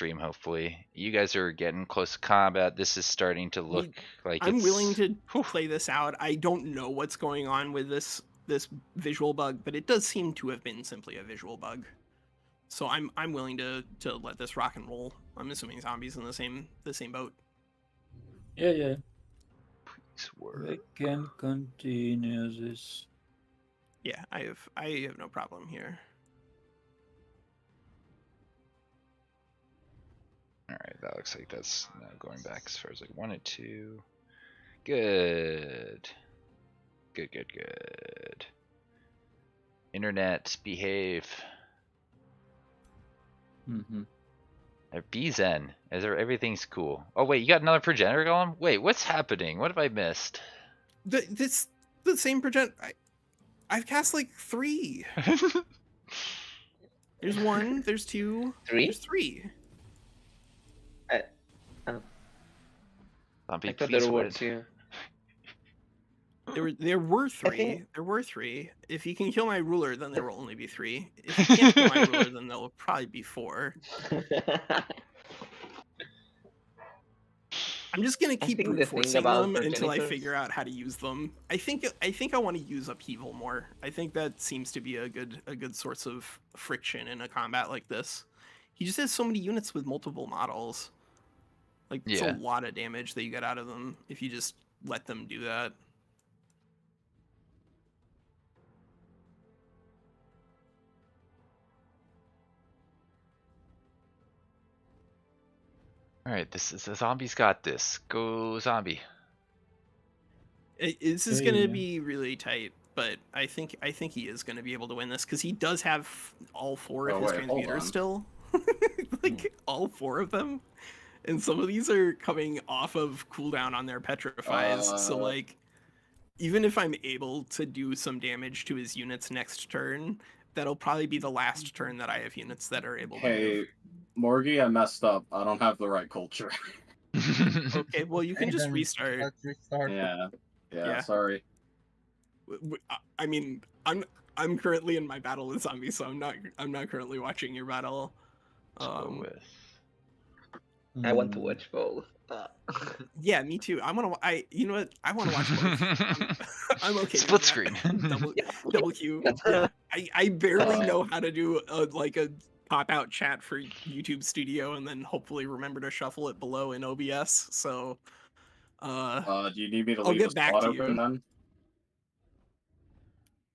stream, hopefully. You guys are getting close to combat. This is starting to look like I'm it's... willing to Whew. play this out. I don't know what's going on with this visual bug, but it does seem to have been simply a visual bug. So I'm willing to let this rock and roll. I'm assuming zombies in the same boat. Yeah. Please work. We can continue this. Yeah, I have no problem here. All right, that looks like that's now going back as far as like 1 and 2. Good. Good. Internet, behave. BZen. Everything's cool. Oh wait, you got another progenitor golem? Wait, what's happening? What have I missed? The same I've cast like 3. There's 1. There's 2. 3? There's 3. Zombie, I thought please there were win. 2. There were 3. There were 3. If you can kill my ruler, then there will only be 3. If you can't kill my ruler, then there will probably be 4. I'm just gonna keep brute forcing them until I figure out how to use them. I think I want to use upheaval more. I think that seems to be a good source of friction in a combat like this. He just has so many units with multiple models. Like it's a lot of damage that you get out of them if you just let them do that. All right, the zombies got this. Go zombie. This is going to be really tight, but I think he is going to be able to win this because he does have all 4 of his transmuters still. Like all 4 of them. And some of these are coming off of cooldown on their petrifies. So like even if I'm able to do some damage to his units next turn, that'll probably be the last turn that I have units that are able to move. Morgi, I messed up. I don't have the right culture. Okay, well you can just restart. Let's restart. Yeah, sorry. I mean, I'm currently in my battle with zombies, so I'm not currently watching your battle. Go with. I want to watch both. Yeah, me too. You know what? I want to watch both. I'm okay. Split screen. Double Q. Yeah. I barely know how to do a pop-out chat for YouTube Studio, and then hopefully remember to shuffle it below in OBS. So, do you need me to I'll leave get the back spot to open you. then?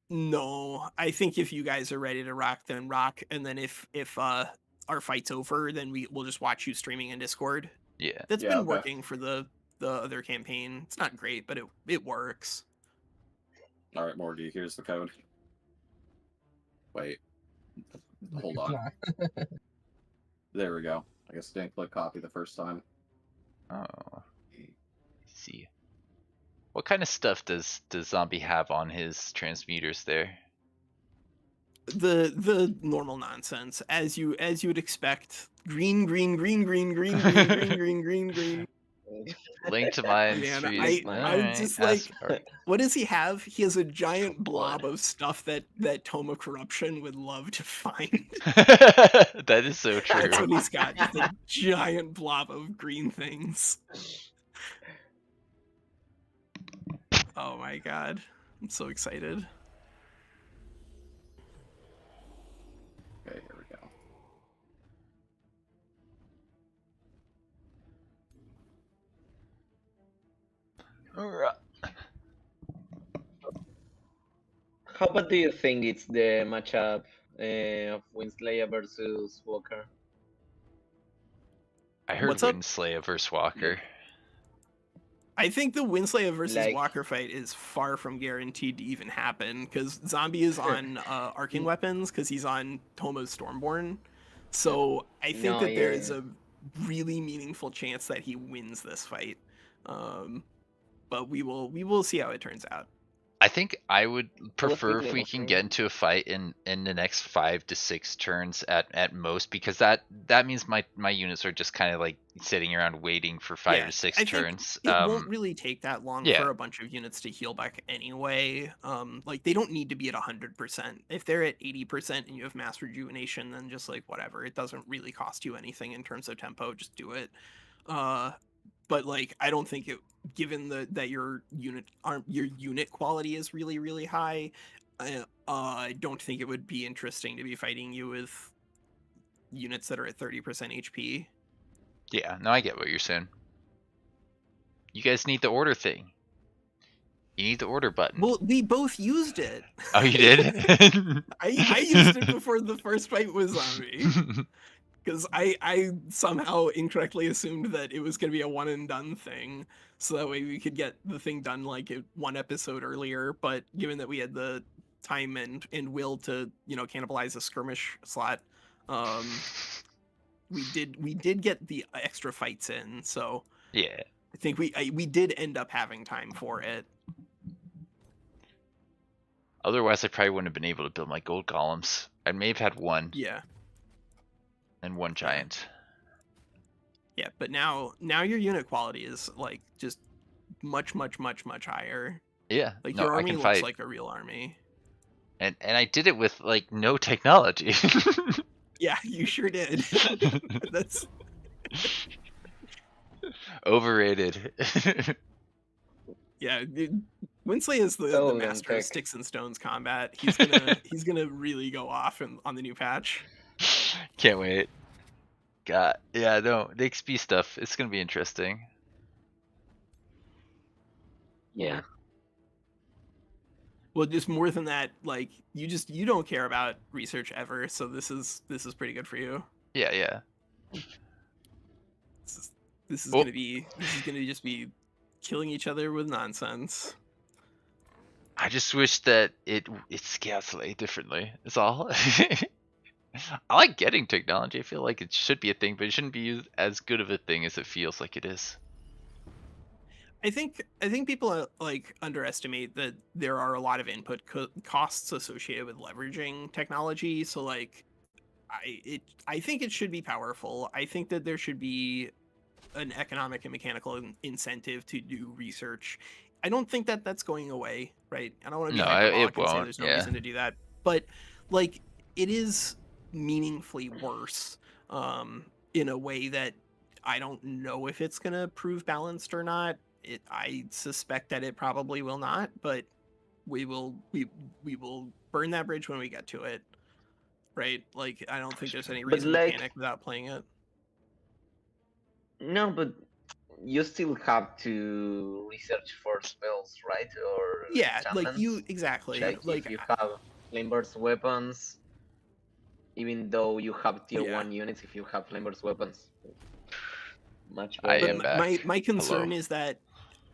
No, I think if you guys are ready to rock, then rock, and then if our fight's over, then we'll just watch you streaming in Discord. Yeah, that's been working for the other campaign. It's not great, but it works. All right, Morgi, here's the code. Wait. Hold on. There we go. I guess I didn't click copy the first time. Oh. Let's see. What kind of stuff does zombie have on his transmuters there? The normal nonsense, as you would expect. Green. Link to my stream. I'm just like, what does he have? He has a giant blob of stuff that Toma Corruption would love to find. That is so true. That's what he's got, just a giant blob of green things. Oh my god. I'm so excited. Okay, here we go. How about do you think it's the matchup of Winslayer versus Walker? I heard Winslayer versus Walker. I think the Winslayer versus Walker fight is far from guaranteed to even happen because Zombie is on arcing weapons because he's on Toma's Stormborn. So I think that there is a really meaningful chance that he wins this fight. But we will see how it turns out. I think I would prefer if we Level can 3. get into a fight in the next 5 to 6 turns at most, because that means my units are just kind of like sitting around waiting for 5 Yeah, to 6 I think turns. it won't really take that long yeah. for a bunch of units to heal back anyway. Like they don't need to be at 100%. If they're at 80% and you have mass rejuvenation, then just like whatever, it doesn't really cost you anything in terms of tempo. Just do it. But like I don't think it, given that your unit quality is really high, I don't think it would be interesting to be fighting you with units that are at 30% HP. Yeah, no, I get what you're saying. You guys need the order thing. You need the order button. Well, we both used it. Oh, you did? I used it before the first fight was on me. Because I somehow incorrectly assumed that it was going to be a one and done thing, so that way we could get the thing done like one episode earlier. But given that we had the time and will to cannibalize a skirmish slot, we did get the extra fights in. So yeah, I think we did end up having time for it. otherwise I probably wouldn't have been able to build my gold columns. I may have had one. Yeah. And one giant. Yeah, but now your unit quality is like just much higher. Yeah, Like no, your I army can looks fight. like a real army. And I did it with like no technology. Yeah, you sure did. That's overrated. yeah. Winsley is the So master of tech. sticks and stones combat. He's gonna really go off on the new patch. Can't wait. God, yeah, no, the XP stuff, it's gonna be interesting. Yeah. Well, just more than that, like you don't care about research ever, so this is pretty good for you. Yeah, yeah. This is Oh. gonna just be killing each other with nonsense. I just wish that it scales slightly differently. Is all. I like getting technology. I feel like it should be a thing, but it shouldn't be as good of a thing as it feels like it is. I think people like underestimate that there are a lot of input costs associated with leveraging technology. So like, I think it should be powerful. I think that there should be an economic and mechanical incentive to do research. I don't think that that's going away, right? I don't want to be hyperbolic and say there's no reason to do that, but like it is meaningfully worse in a way that I don't know if it's going to prove balanced or not. I suspect that it probably will not, but we will burn that bridge when we get to it, right? Like I don't think there's any reason to panic without playing it. No, but you still have to research for spells, right? Or yeah, like enchantments. you exactly Like if you have flame burst weapons, even though you have tier 1 units, if you have flame burst weapons, much better. I am back. My concern Hello. is that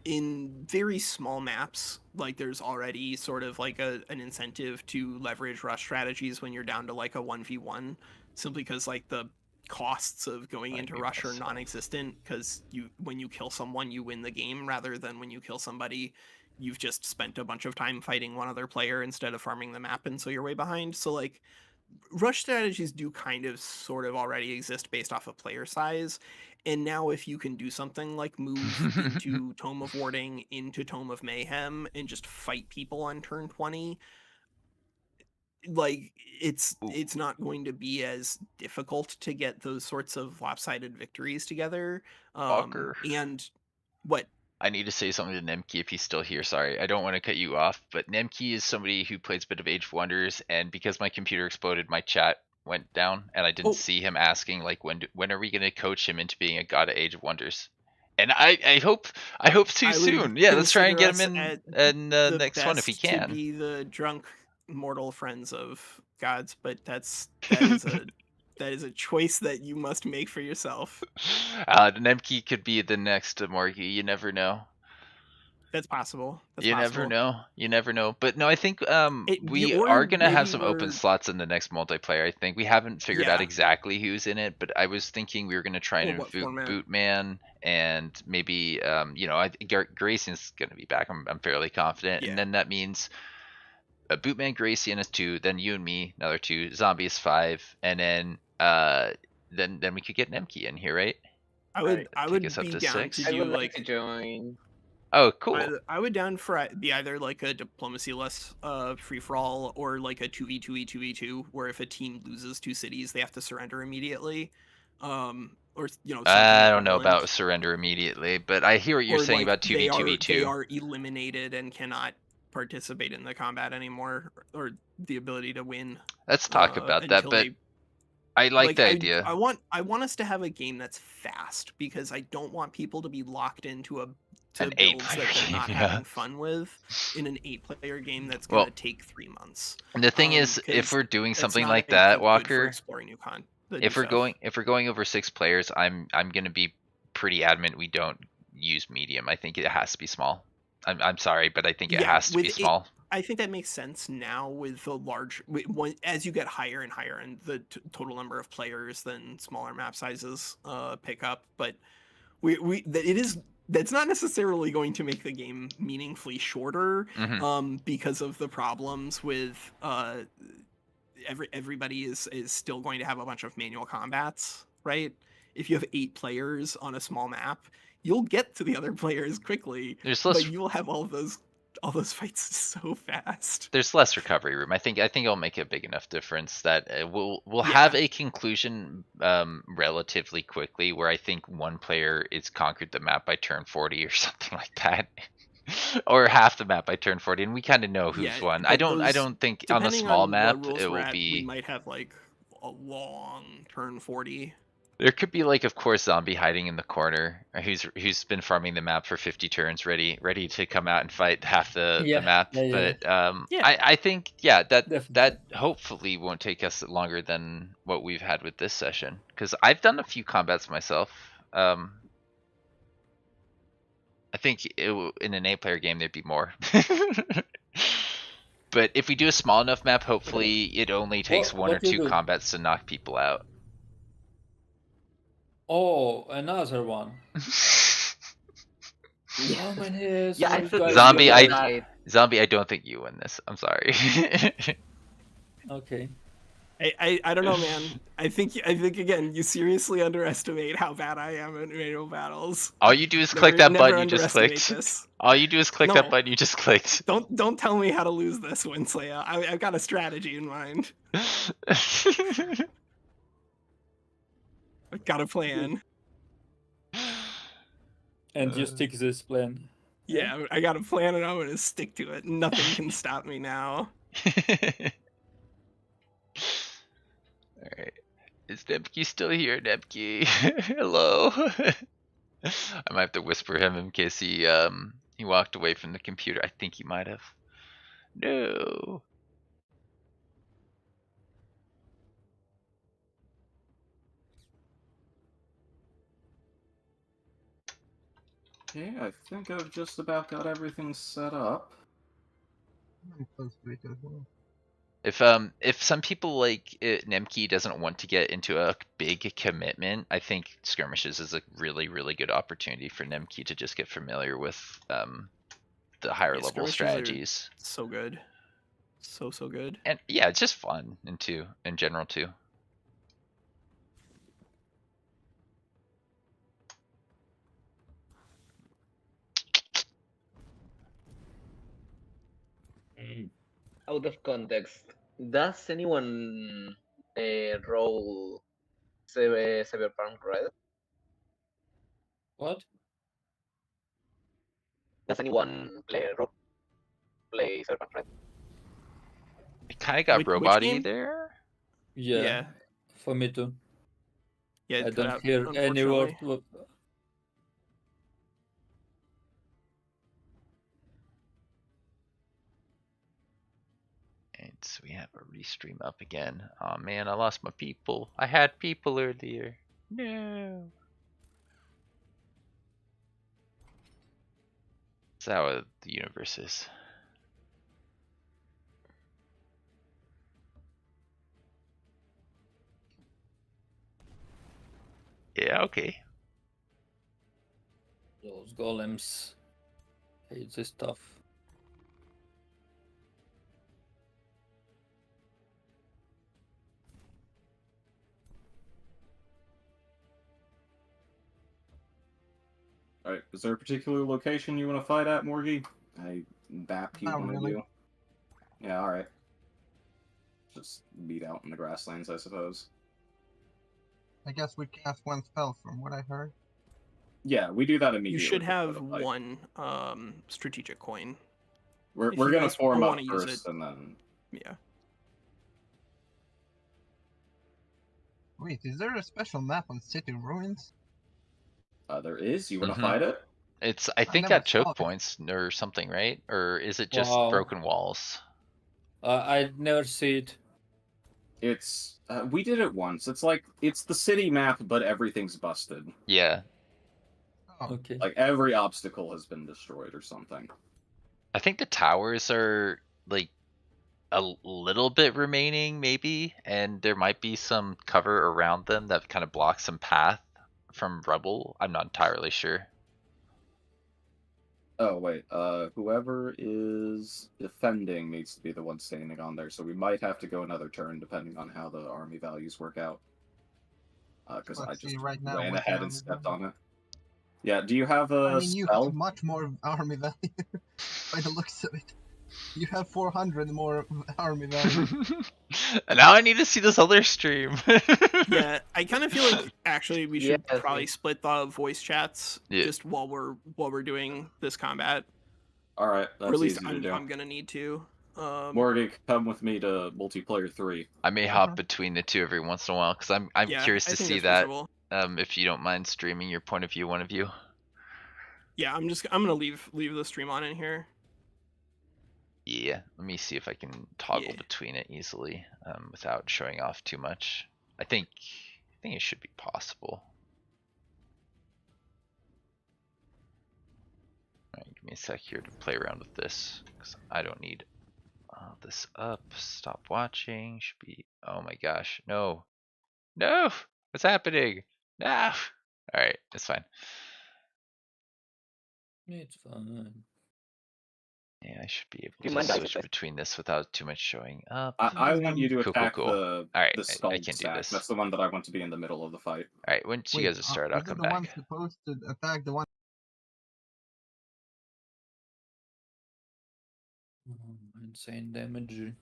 in very small maps, like there's already sort of like an incentive to leverage rush strategies when you're down to like a 1v1, simply because like the costs of going into rush are non-existent, because when you kill someone you win the game, rather than when you kill somebody you've just spent a bunch of time fighting one other player instead of farming the map, and so you're way behind. So like rush strategies do kind of sort of already exist based off of player size. And now if you can do something like move into Tome of Warding, into Tome of Mayhem, and just fight people on turn 20, like it's not going to be as difficult to get those sorts of lopsided victories together. And what? I need to say something to Nemki if he's still here. Sorry, I don't want to cut you off, but Nemki is somebody who plays a bit of Age of Wonders, and because my computer exploded, my chat went down, and I didn't see him asking like when are we going to coach him into being a god of Age of Wonders? And I hope too soon. Yeah, let's try and get him in the next one if he can. To be the drunk mortal friends of gods, but that is a choice that you must make for yourself. Nemki could be the next Morgi. You never know. That's possible. That's You possible. never know. You never know. But no, I think we or are gonna have maybe some we're- open slots in the next multiplayer. I think we haven't figured out Yeah. exactly who's in it, but I was thinking we were gonna try and Well, what include format? Bootman and maybe you know, I think Grayson's gonna be back. I'm fairly confident, Yeah. and then that means a Bootman, Grayson is 2, then you and me another 2, Zombie is 5, and then we could get Nemki in here, right? I would Take us up be to down 6. to I do would like like to join. Oh, cool. I would down for be either like a diplomacy-less free for all or like a 2v2e2v2 where if a team loses 2 cities they have to surrender immediately, or you know. I don't know equivalent. about surrender immediately, but I hear what you're Or, saying like, about they 2v2v2. are eliminated and cannot participate in the combat anymore, or the ability to win. Let's talk about that, but I like the idea. I want us to have a game that's fast because I don't want people to be locked into An builds 8-player that they're game, not yeah. having fun with in an 8-player game that's gonna take 3 months. And the thing is, if 'cause we're doing that's something not, like I that, think, good for Walker, exploring new if we're going over 6 players, I'm gonna be pretty adamant we don't use medium. I think it has to be small. I'm sorry, but I think it has to be small. I think that makes sense now with the large, as you get higher and higher and the total number of players, then smaller map sizes pick up. But that's not necessarily going to make the game meaningfully shorter, because of the problems with everybody is still going to have a bunch of manual combats, right? If you have 8 players on a small map, you'll get to the other players quickly, but you'll have all those fights so fast. There's less recovery room. I think it'll make a big enough difference that we'll have a conclusion relatively quickly, where I think one player is conquered the map by turn 40 or something like that. Or half the map by turn 40, and we kind of know who's won. I don't think on a small map it will be. We might have like a long turn 40. There could be, like, of course, Zombie hiding in the corner, who's been farming the map for 50 turns, ready to come out and fight half the map. But I think that hopefully won't take us longer than what we've had with this session, because I've done a few combats myself. I think in an 8-player game there'd be more. But if we do a small enough map, hopefully it only takes 1 or 2 combats to knock people out. Oh, another one. How many? Yeah, Zombie, I don't think you win this. I'm sorry. Okay. I don't know, man. I think again, you seriously underestimate how bad I am at manual battles. All you do is click that button you just clicked. All you do is click that button you just clicked. Don't tell me how to lose this one, Slaya. I've got a strategy in mind. I've got a plan. And you stick this plan. Yeah, I got a plan and I'm gonna stick to it. Nothing can stop me now. Alright. Is Nebke still here, Nebke? Hello? I might have to whisper him in case he walked away from the computer. I think he might have. No. Okay, I think I've just about got everything set up. If some people like Nemke doesn't want to get into a big commitment, I think Skirmishes is a really, really good opportunity for Nemke to just get familiar with the higher level strategies. So good. So good. And yeah, it's just fun in general too. Out of context, does anyone roll Cyberpunk Red? What? Does anyone play Cyberpunk Red? It kind of got Which robot-y game? there. Yeah. For me too. Yeah, I don't hear any word. And so we have a restream up again. Oh man, I lost my people. I had people earlier. No. That's how the universe is. Yeah, okay. Those golems hate this stuff. Alright, is there a particular location you want to fight at, Morgi? I bap you when I do. Yeah, alright. Just beat out in the grasslands, I suppose. I guess we cast one spell from what I heard. Yeah, we do that immediately. You should have one strategic coin. We're gonna form up first, and then... Yeah. Wait, is there a special map on City Ruins? There is? You wanna fight it? It's, I think, at choke points or something, right? Or is it just broken walls? I never see it. It's, we did it once. It's like, it's the city map, but everything's busted. Yeah. Oh. Okay. Like, every obstacle has been destroyed or something. I think the towers are, like, a little bit remaining, maybe, and there might be some cover around them that kind of blocks some path from rubble. I'm not entirely sure. Oh, wait, whoever is defending needs to be the one standing on there, so we might have to go another turn depending on how the army values work out. Because I just ran ahead and stepped on it. Yeah, do you have a spell? You have much more army value by the looks of it. You have 400 more army value. And now I need to see this other stream. Yeah, I kind of feel like actually we should probably split the voice chats just while we're doing this combat. All right, that's or at least easy to do. I'm gonna need to. Morgi, come with me to multiplayer 3. I may hop between the two every once in a while because I'm curious to see that. If you don't mind streaming your point of view, one of you. Yeah, I'm gonna leave the stream on in here. Yeah, let me see if I can toggle between it easily without showing off too much. I think it should be possible. Alright, give me a sec here to play around with this because I don't need this up. Stop watching. Should be. Oh my gosh, no, no! What's happening? No. All right, it's fine. It's fine. Yeah, I should be able to switch between this without too much showing up. I want you to attack All right, the skull I can do this. That's the one that I want to be in the middle of the fight. All right, once you guys are started, I'll come back. The one supposed to attack the one. Insane damage.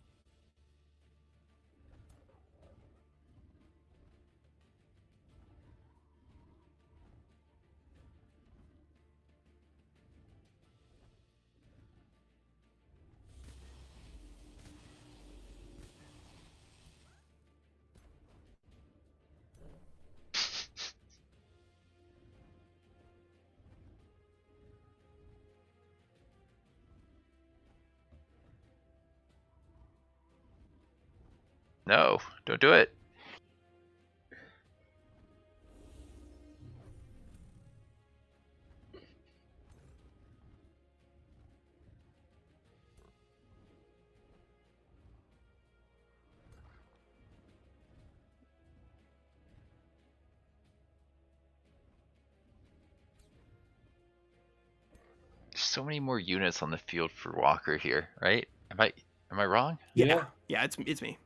No, don't do it. So many more units on the field for Walker here, right? Am I wrong? Yeah, it's me.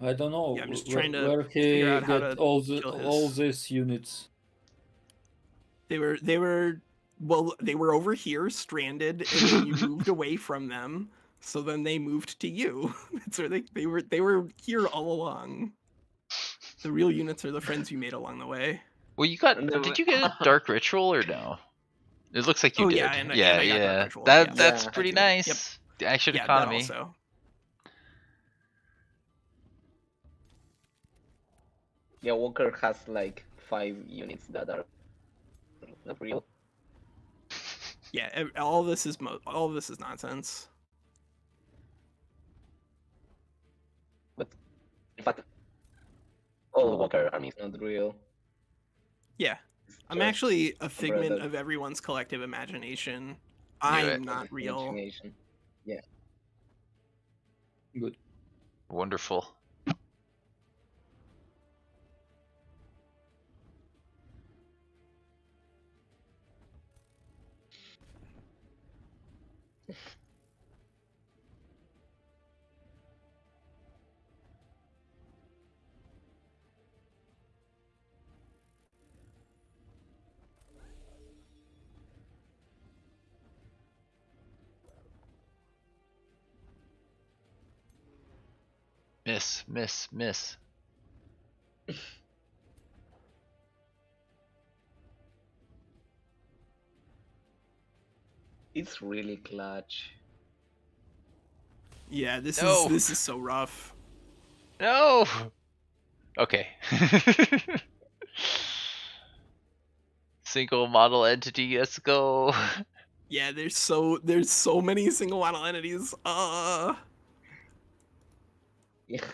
I don't know. Yeah, I'm just trying to where he got all these units. They were over here stranded, and then you moved away from them. So then they moved to you. That's where they were here all along. The real units are the friends you made along the way. Well, did you get a dark ritual or no? It looks like you did. Yeah. That's pretty nice. Yep. Action economy. Also. Yeah, Walker has like 5 units that are not real. Yeah, all this is nonsense. But in fact, all the Walker army is not real. Yeah, I'm actually a figment of everyone's collective imagination. I'm not real. Imagination. Yeah. Good. Wonderful. Miss, miss, miss. It's really clutch. Yeah, this No. is so rough. No. Okay. Single model entity, let's go. Yeah, there's so many single model entities. Yeah.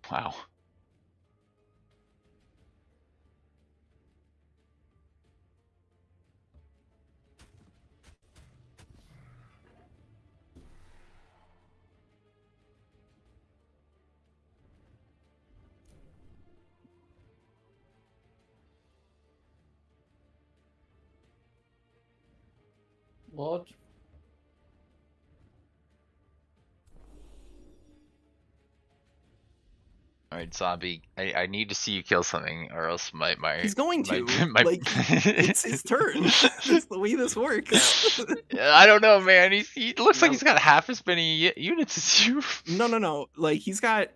Wow. What? Alright, zombie. I need to see you kill something, or else my He's going to. my Like, it's his turn. That's the way this works. I don't know, man. He looks like he's got half as many units as you. No. Like he's got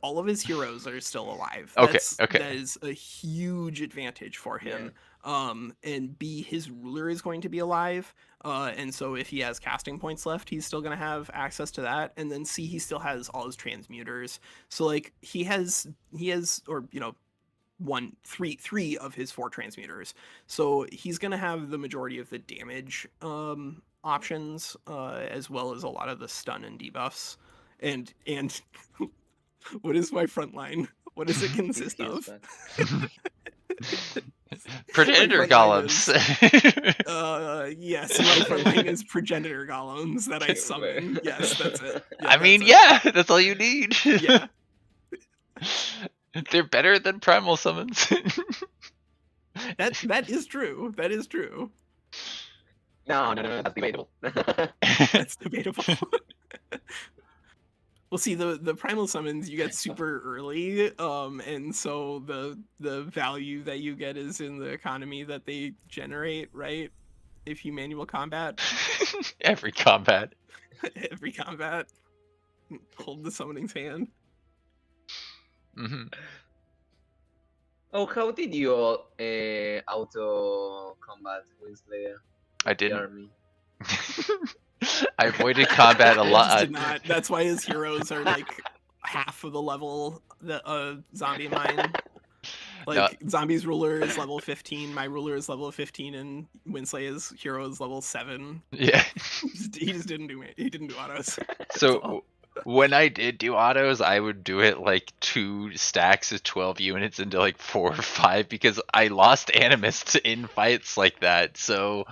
all of his heroes are still alive. Okay. Okay. That is a huge advantage for him. And B, his ruler is going to be alive. And so if he has casting points left, he's still gonna have access to that. And then C, he still has all his transmuters. So like he has or three of his 4 transmuters. So he's gonna have the majority of the damage options, as well as a lot of the stun and debuffs. And what is my front line? What does it consist of? Progenitor golems. Yes, my front line is progenitor golems that I summon. Yes, that's it. Yeah, I mean, yeah, that's all you need. Yeah. They're better than primal summons. That is true. That is true. No, that's debatable. That's debatable. Well, see, the primal summons you get super early, and so the value that you get is in the economy that they generate, right? If you manual combat. Every combat. Every combat. Hold the summoning's hand. Mm-hmm. Oh, how did you auto combat Winslayer? I didn't. I avoided combat a lot. Did not. That's why his heroes are like half of the level that zombie mine. Like zombie's ruler is level 15, my ruler is level 15, and Winslay's hero is level 7. Yeah. He just didn't do it. He didn't do autos. So when I did do autos, I would do it like 2 stacks of 12 units into like 4 or 5 because I lost Animus in fights like that. So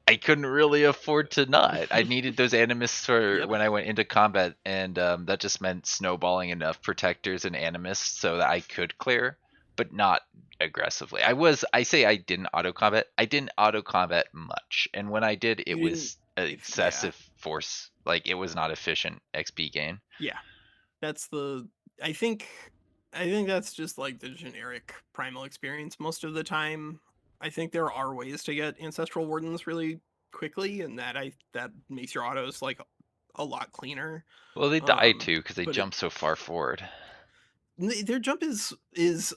I couldn't really afford to not. I needed those Animus for when I went into combat, and that just meant snowballing enough protectors and Animus so that I could clear, but not aggressively. I say I didn't auto combat. I didn't auto combat much, and when I did, it was excessive force. Like it was not efficient XP gain. Yeah, that's I think that's just like the generic primal experience most of the time. I think there are ways to get Ancestral Wardens really quickly, and that makes your autos like a lot cleaner. Well, they die too because they jump so far forward. Their jump is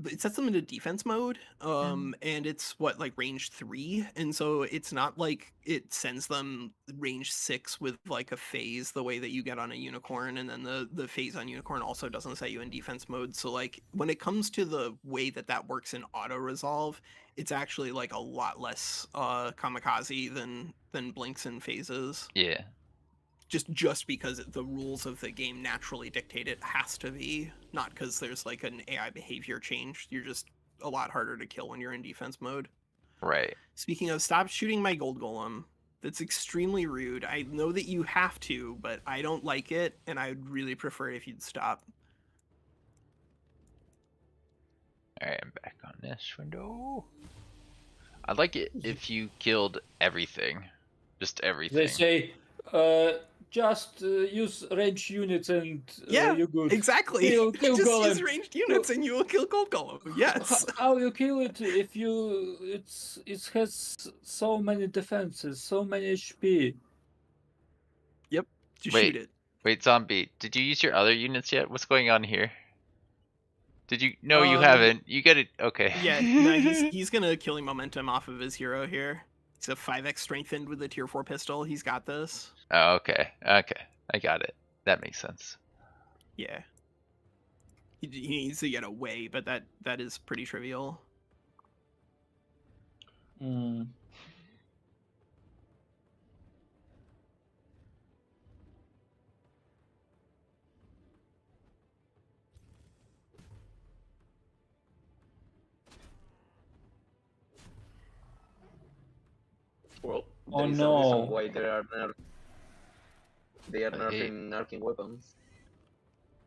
it sets them into defense mode, and it's what, like range 3, and so it's not like it sends them range 6 with like a phase the way that you get on a unicorn, and then the phase on unicorn also doesn't set you in defense mode. So like when it comes to the way that works in auto resolve, it's actually like a lot less kamikaze than blinks and phases. Yeah. Just because the rules of the game naturally dictate it has to be, not because there's like an AI behavior change. You're just a lot harder to kill when you're in defense mode. Right. Speaking of, stop shooting my gold golem. That's extremely rude. I know that you have to, but I don't like it, and I'd really prefer it if you'd stop. Alright, I'm back on this window. I'd like it if you killed everything. Just everything. They say, just use ranged units and you're good. Exactly. Kill just golem. use ranged units and you will kill gold golem. Yes. How you kill it if it has so many defenses, so many HP. Yep. Just Wait. shoot it. Wait, zombie, did you use your other units yet? What's going on here? Did you? No, you haven't. You get it. Okay. Yeah, no, he's gonna killing momentum off of his hero here. He's a 5x strengthened with a tier 4 pistol. He's got this. Oh, okay. Okay. I got it. That makes sense. Yeah. He needs to get away, but that is pretty trivial. Well, Oh, there is a no. reason why they are nerfing weapons.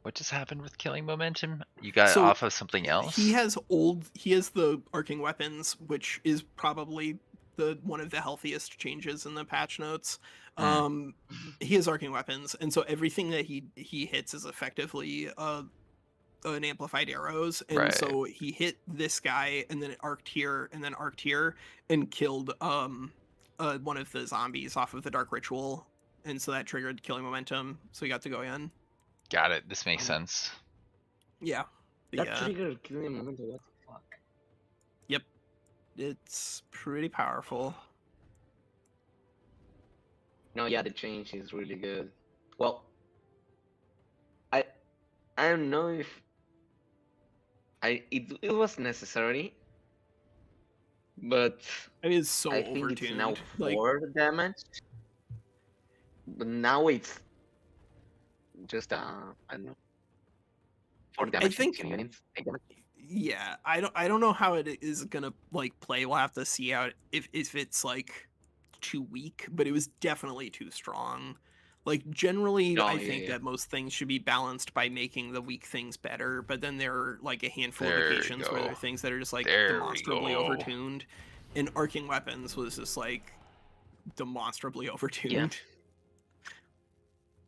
What just happened with killing momentum? You got So, it off of something else? He has the arcing weapons, which is probably one of the healthiest changes in the patch notes. He has arcing weapons, and so everything that he hits is effectively an amplified arrows, and Right. so he hit this guy, and then it arced here, and then arced here, and killed one of the zombies off of the dark ritual, and so that triggered killing momentum. So he got to go in. Got it. This makes sense. Yeah. That triggered killing momentum. What the fuck? Yep. It's pretty powerful. No, yeah, the change is really good. Well, I don't know if it was necessary, but It is so I think it's now overtuned. 4 damage. But now it's just I don't know. 4 damage. think- to units. 8 damage. Yeah, I don't know how it is gonna like play. We'll have to see out if it's like too weak, but it was definitely too strong. Like generally, Oh, I yeah, think yeah. that most things should be balanced by making the weak things better. But then there are like a handful There of you occasions where there are go. things that are just like There we demonstrably go. overtuned, and arcing weapons was just like demonstrably overtuned.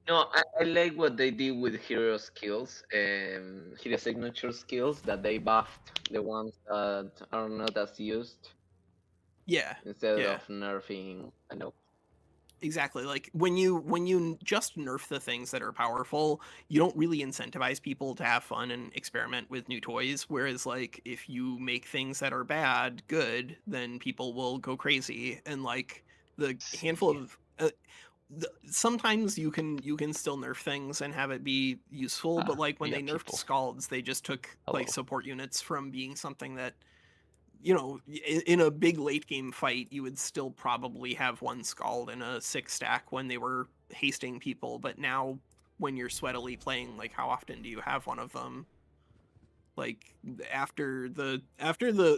No, I like what they did with hero skills, hero signature skills, that they buffed the ones that are not as used Yeah, instead Yeah. of nerfing. I know. exactly. Like when you just nerf the things that are powerful, you don't really incentivize people to have fun and experiment with new toys. Whereas like if you make things that are bad good, then people will go crazy. And like the handful of sometimes you can still nerf things and have it be useful, but like when we they got nerfed people. scalds, they just took like Hello. support units from being something that, you know, in a big late game fight, you would still probably have one scald in a 6 stack when they were hasting people. But now, when you're sweatily playing, like how often do you have one of them? Like after the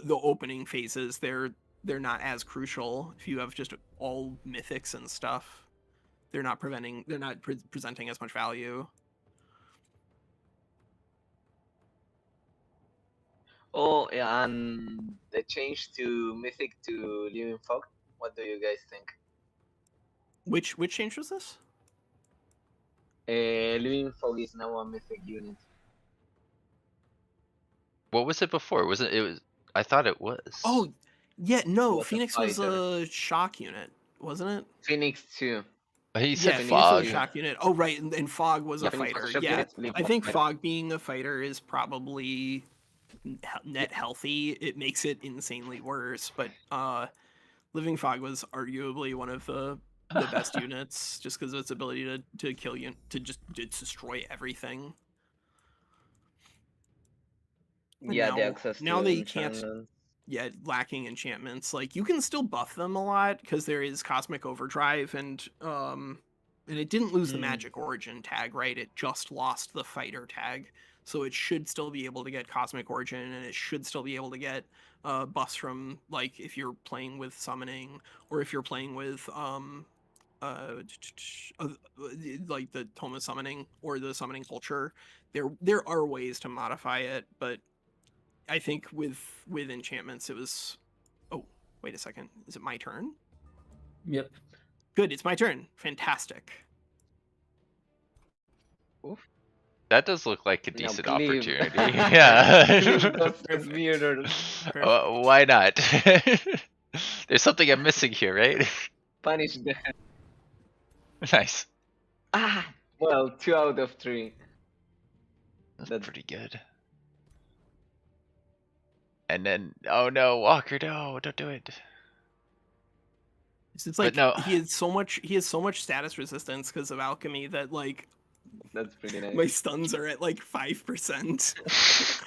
opening phases, they're not as crucial. If you have just all mythics and stuff, they're not presenting as much value. Oh, yeah, and the change to Mythic to Living Fog. What do you guys think? Which change was this? Living Fog is now a Mythic unit. What was it before? It was. I thought it was. Oh, yeah, no. Was a Phoenix was fighter. a shock unit, wasn't it? Phoenix 2. He Yeah, said Phoenix fog. was a shock unit. Oh, right, and Fog was Yeah, a Phoenix was fighter. a shock Yeah, unit, Living I Fog think fighter. Fog being a fighter is probably net healthy, it makes it insanely worse. But Living Fog was arguably one of the best units, just because of its ability to kill you, to destroy everything. Yeah, the access now to they can't. enchantments. Yeah, lacking enchantments. Like, you can still buff them a lot because there is Cosmic Overdrive, and it didn't lose the Magic Origin tag, right? It just lost the Fighter tag, so it should still be able to get Cosmic Origin, and it should still be able to get buffs from, like, if you're playing with Summoning, or if you're playing with like the Tome of Summoning or the Summoning Culture. There are ways to modify it, but I think with enchantments, it was. Oh, wait a second. Is it my turn? Yep. Good. It's my turn. Fantastic. Oof. That does look like a decent Cleave. opportunity. Yeah. Cleave those transmuters. Why not? There's something I'm missing here, right? Punish them. Nice. Ah, well, 2 out of 3. That's pretty good. And then, oh no, Walker, no, don't do it. It's like, no. he has so much status resistance because of alchemy that, like, that's pretty nice. My stuns are at like 5%.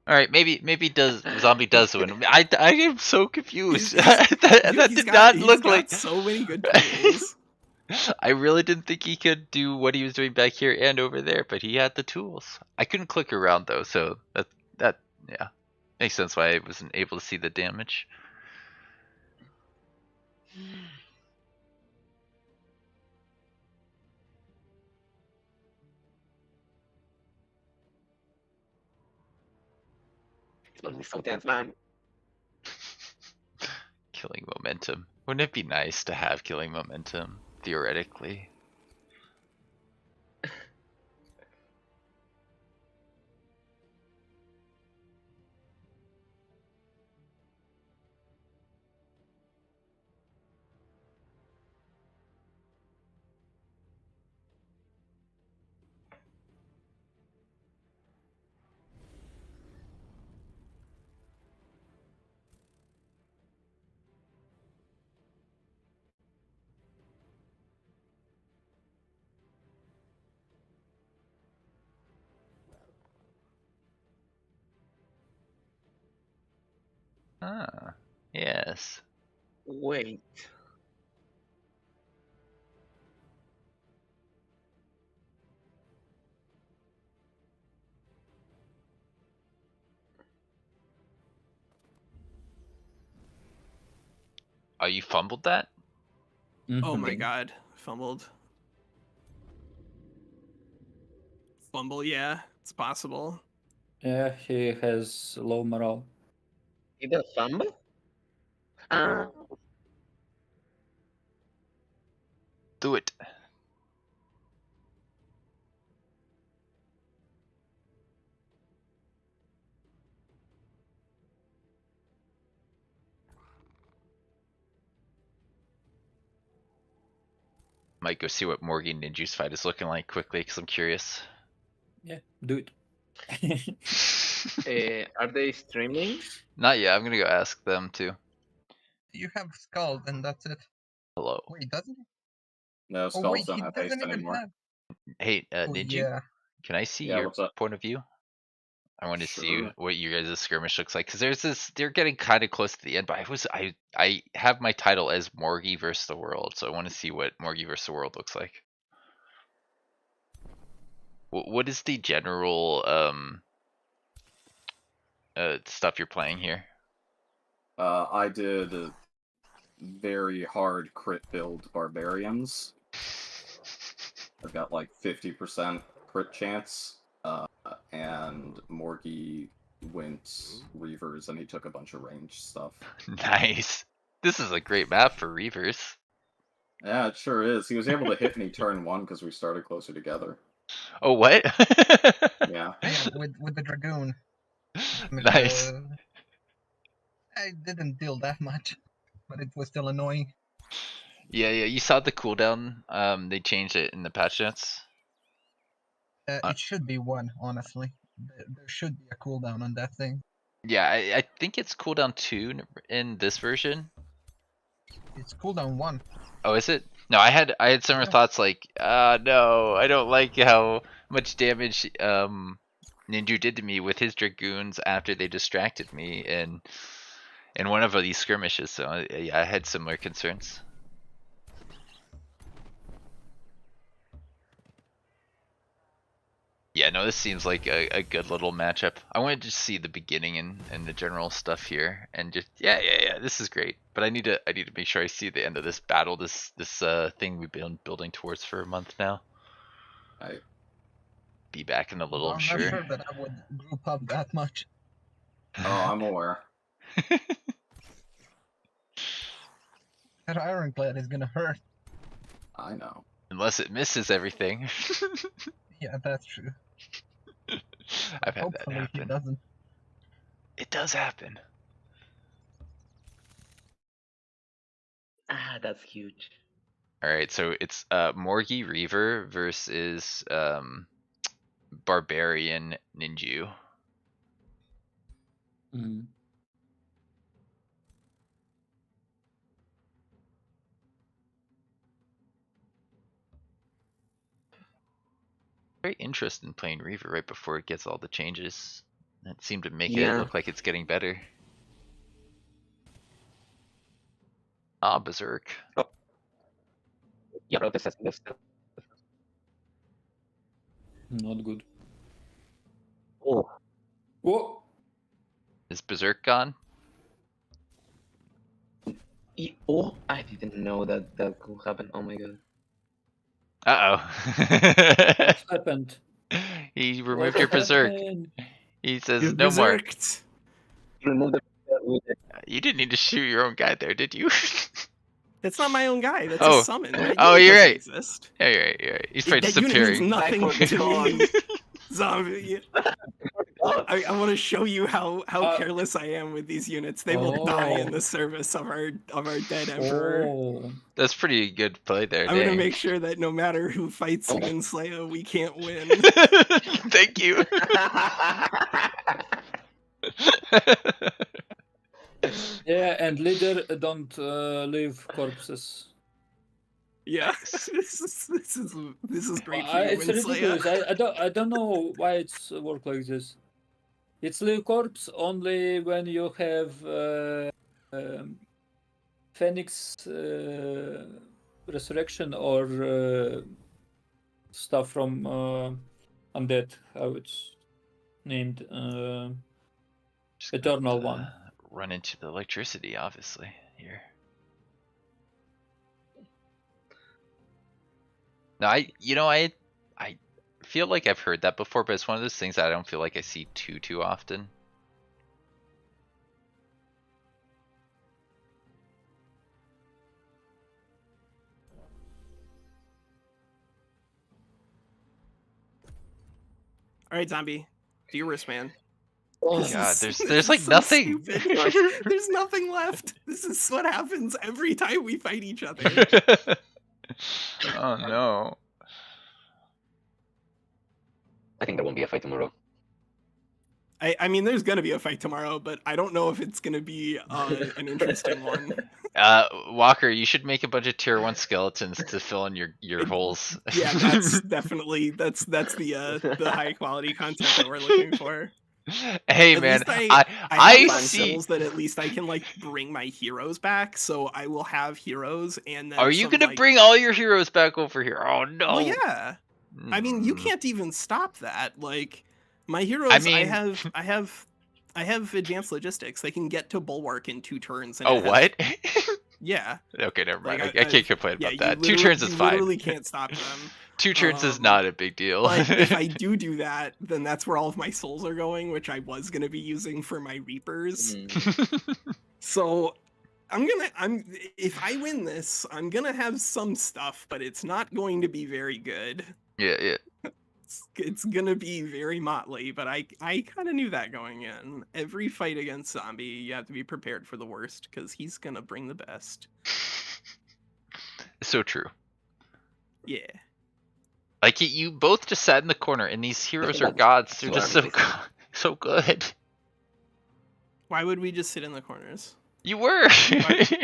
All right, maybe zombie does win. I am so confused. that did not look like so many good tools. I really didn't think he could do what he was doing back here and over there, but he had the tools. I couldn't click around though, so that yeah, makes sense why I wasn't able to see the damage. It's so tense, man. Killing momentum. Wouldn't it be nice to have killing momentum, theoretically? Ah, yes. Wait. Oh, you fumbled that? Oh my god, fumbled. Fumble, yeah, it's possible. Yeah, he has low morale. He did a fumble? Do it. Might go see what Morgi and Ninju's fight is looking like quickly, because I'm curious. Yeah, do it. Are they streaming? Not yet, I'm gonna go ask them too. You have Skull, and that's it. Hello. Wait, doesn't he? No, Skulls don't have haste anymore. Hey, Ninju, yeah. can I see your point of view? I want to see what your guys' skirmish looks like, because there's this. They're getting kind of close to the end, but I have my title as Morgi versus the world, so I want to see what Morgi versus the world looks like. What is the general stuff you're playing here? I did a very hard crit build barbarians. I've got like 50% crit chance. And Morgi went Reavers, and he took a bunch of range stuff. Nice. This is a great map for Reavers. Yeah, it sure is. He was able to hit me turn 1 because we started closer together. Oh, what? Yeah. With the Dragoon. Nice. I didn't deal that much, but it was still annoying. Yeah, you saw the cooldown. They changed it in the patch notes. It should be 1, honestly, there should be a cooldown on that thing. Yeah, I think it's cooldown 2 in this version. It's cooldown 1. Oh, is it? No, I had similar thoughts like, no, I don't like how much damage Ninju did to me with his dragoons after they distracted me in one of these skirmishes. So yeah, I had similar concerns. Yeah, no, this seems like a good little matchup. I wanted to see the beginning and the general stuff here, and just yeah, this is great. But I need to make sure I see the end of this battle, this thing we've been building towards for a month now. I Be back in a little, I'm not sure. sure that I would group up that much. Oh, I'm aware. That ironclad is gonna hurt. I know. Unless it misses everything. Yeah, that's true. I've had that Hopefully happen. he doesn't. It does happen. Ah, that's huge. Alright, so it's Morgi Reaver versus Barbarian Ninju. Mm. Very interested in playing Reaver right before it gets all the changes. That seemed to make it Yeah. look like it's getting better. Ah, Berserk. Yeah, bro, this. Not good. Oh, Whoa! Is Berserk gone? oh, I didn't know that that could happen. Oh my god. Uh-oh. What happened? He removed What your Berserk. happened? He says You're no more. berserked. Remove the with it. You didn't need to shoot your own guy there, did you? That's not my own guy. That's Oh. a summon. That Oh, unit you're doesn't right. Exist. Yeah, you're right, you're right. He's probably That unit means disappearing. nothing Back for to the me. Zombie. Oh, I want to show you how Uh, careless I am with these units. They will die in Oh. the service of our dead emperor. Oh. That's pretty good play there, I'm gonna dang. make sure that no matter who fights Winslayer, we can't win. Thank you. Yeah, and leader don't leave corpses. Yeah, this is great for you, It's Winslayer. ridiculous. I don't know why it's work like this. It's leave corpse only when you have Phoenix resurrection or stuff from undead. How it's named Just gonna Eternal have to one. Run into the electricity, obviously, here. No, I feel like I've heard that before, but it's one of those things that I don't feel like I see too often. All right, zombie, do your wrist, man. Oh This god, is- there's this like is so nothing. stupid. There's nothing left. This is what happens every time we fight each other. Oh no. I think there won't be a fight tomorrow. I mean, there's gonna be a fight tomorrow, but I don't know if it's gonna be an interesting one. Walker, you should make a bunch of tier 1 skeletons to fill in your holes. Yeah, that's definitely that's the high quality content that we're looking for. Hey At man, least I have see. skills that at least I can like bring my heroes back, so I will have heroes and then Are you some, gonna like... bring all your heroes back over here? Oh no. Well, yeah. I mean, you Mm. can't even stop that. Like my heroes, I mean- I have advanced logistics. They can get to Bulwark in 2 turns. And Oh it has- what? Yeah. Okay, never mind. Like, I can't complain yeah, about you that. 2 literally- turns is you fine. literally can't stop them. 2 turns is Um, not a big deal. But if I do that, then that's where all of my souls are going, which I was gonna be using for my Reapers. So if I win this, I'm gonna have some stuff, but it's not going to be very good. yeah. It's gonna be very motley, but I kind of knew that going in. Every fight against Zombie, you have to be prepared for the worst, because he's gonna bring the best. So true. Yeah. Like you both just sat in the corner, and these heroes are gods. They're just so so good. Why would we just sit in the corners? You were.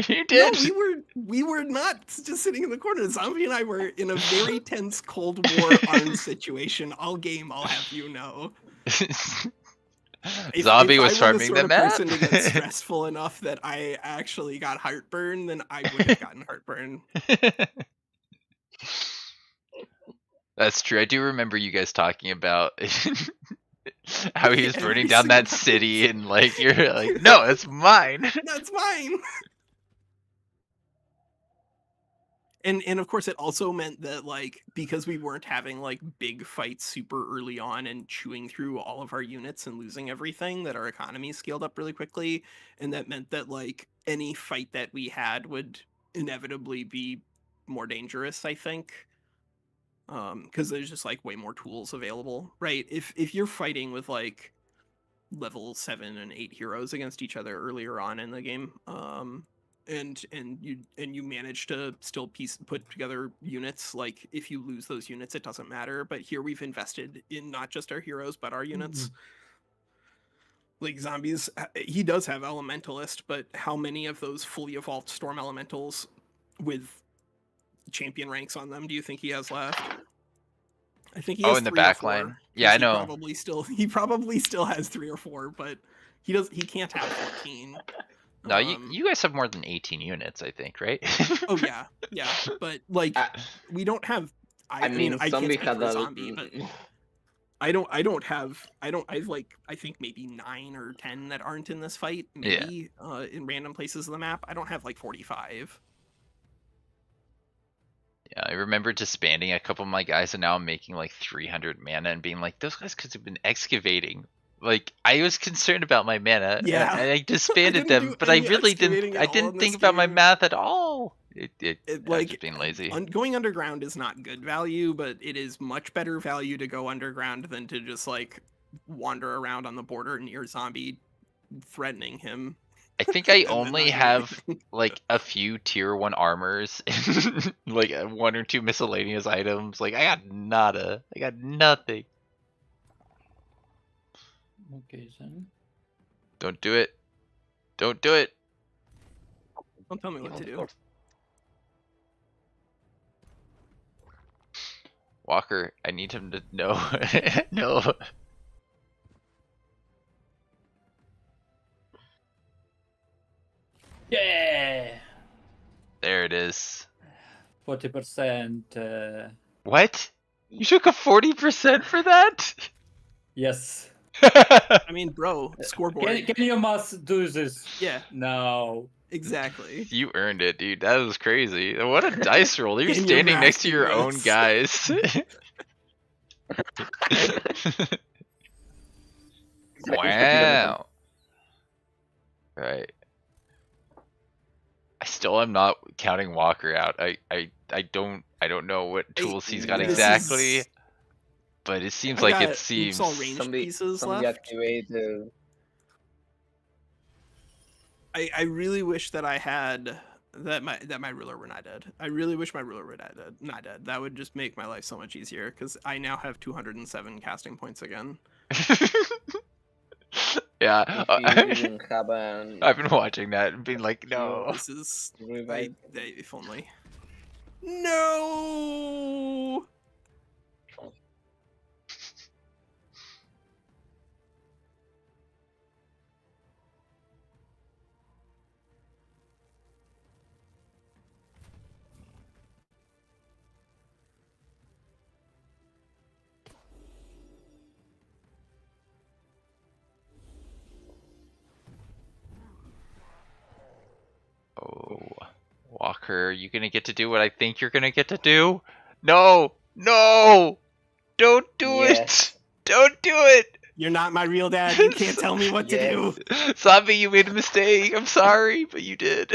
You did. No, we were not just sitting in the corner. Zombie and I were in a very tense Cold War armed situation all game, I'll have you know. Zombie was farming the map. If I were the sort of person to get stressful enough that I actually got heartburn, then I would have gotten heartburn. That's true. I do remember you guys talking about how he was burning down that city, and like you're like, no, it's mine. That's mine. And of course it also meant that like because we weren't having like big fights super early on and chewing through all of our units and losing everything, that our economy scaled up really quickly, and that meant that like any fight that we had would inevitably be more dangerous, I think. Because there's just like way more tools available, right? If you're fighting with like level 7 and 8 heroes against each other earlier on in the game, and you manage to still put together units, like if you lose those units it doesn't matter, but here we've invested in not just our heroes but our units. Like Zombies, he does have Elementalist, but how many of those fully evolved Storm Elementals with champion ranks on them do you think he has left? I think he has in the 3 or back 4, line. Yeah, I know. He probably still has 3 or 4, but he can't have 14. No, you guys have more than 18 units, I think, right? Oh yeah, but like we don't have. I mean, I can't speak for Zombie, but I have like I think maybe 9 or 10 that aren't in this fight, maybe in random places of the map. I don't have like 45. Yeah, I remember disbanding a couple of my guys, and now I'm making like 300 mana and being like, those guys could have been excavating. Like, I was concerned about my mana, and I disbanded them, but I really didn't. I didn't think about my math at all. It like just being lazy. Going underground is not good value, but it is much better value to go underground than to just like wander around on the border near Zombie, threatening him. I think I only have like a few tier 1 armors, and like 1 or 2 miscellaneous items. Like I got nada. I got nothing. Okay, then. Don't do it. Don't do it. Don't tell me what to do. Walker, I need him to know. No. Yeah. There it is. 40%. What? You took a 40% for that? Yes. I mean, bro, scoreboard. Can you must do this? Yeah. No. Exactly. You earned it, dude. That was crazy. What a dice roll. You're standing next to your own guys. Wow. Right. I still am not counting Walker out. I don't know what tools he's got exactly, but it seems like it seems somebody activated. I really wish that I had that my ruler were not dead. I really wish my ruler were not dead. That would just make my life so much easier, because I now have 207 casting points again. Yeah, I've been watching that and being like, no. This is if only. No. Oh, Walker, you gonna get to do what I think you're gonna get to do? No, no, don't do it. Don't do it. You're not my real dad. You can't tell me what to do. Zombie, you made a mistake. I'm sorry, but you did.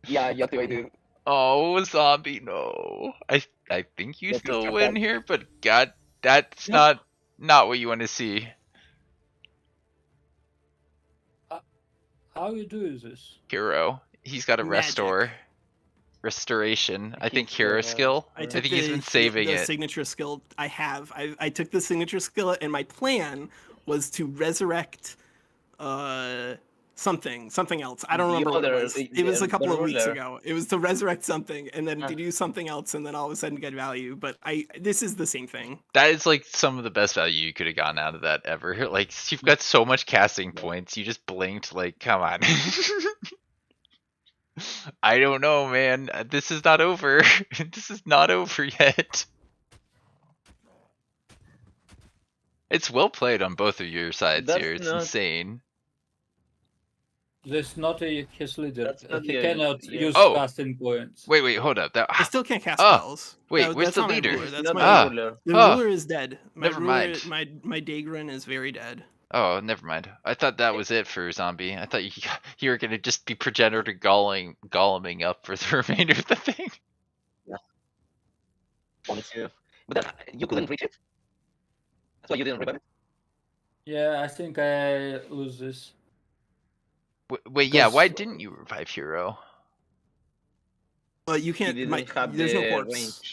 Yeah, you activated. Oh, Zombie, no. I think you still win here, but God, that's not what you want to see. How you do this? Hero. He's got a Magic. restore. Restoration. I think He's, hero skill. I I took think he's been saving the it. signature skill. I took the signature skill, and my plan was to resurrect something else. I don't remember what it was. It was a couple of weeks ago. It was to resurrect something and then to do something else and then all of a sudden get value. But this is the same thing. That is like some of the best value you could have gotten out of that ever. Like you've got so much casting points. You just blinked. Like, come on. I don't know, man. This is not over. This is not over yet. It's well played on both of your sides here. It's insane. There's not his leader. He the, cannot use Oh. casting points. Wait, hold up. I still can't cast spells. Wait, where's that's the not my leader? ruler. That's Not my the ruler. The ruler is dead. My Never ruler, mind. My Daegrin is very dead. Oh, never mind. I thought that was it for zombie. I thought you were gonna just be progenitor goleming up for the remainder of the thing. But you couldn't reach it. That's why you didn't revive it. Yeah, I think I lose this. Wait, yeah. Why didn't you revive hero? But you can't. There's no corpse. There's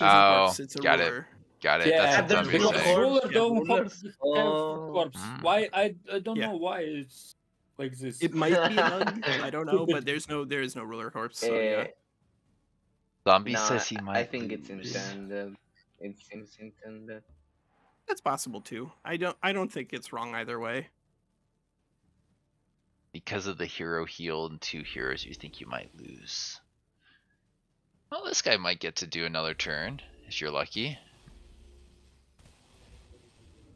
no corpse. It's a got ruler. it. Got it. Yeah, That's what because zombie saying. ruler don't rulers. have corpse. Why? I don't know why it's like this. It might be a bug. I don't know, but there is no ruler corpse. So yeah. Zombie says he might. I think it's intended. It seems intended. That's possible too. I don't think it's wrong either way. Because of the hero heal and 2 heroes, you think you might lose. Well, this guy might get to do another turn if you're lucky.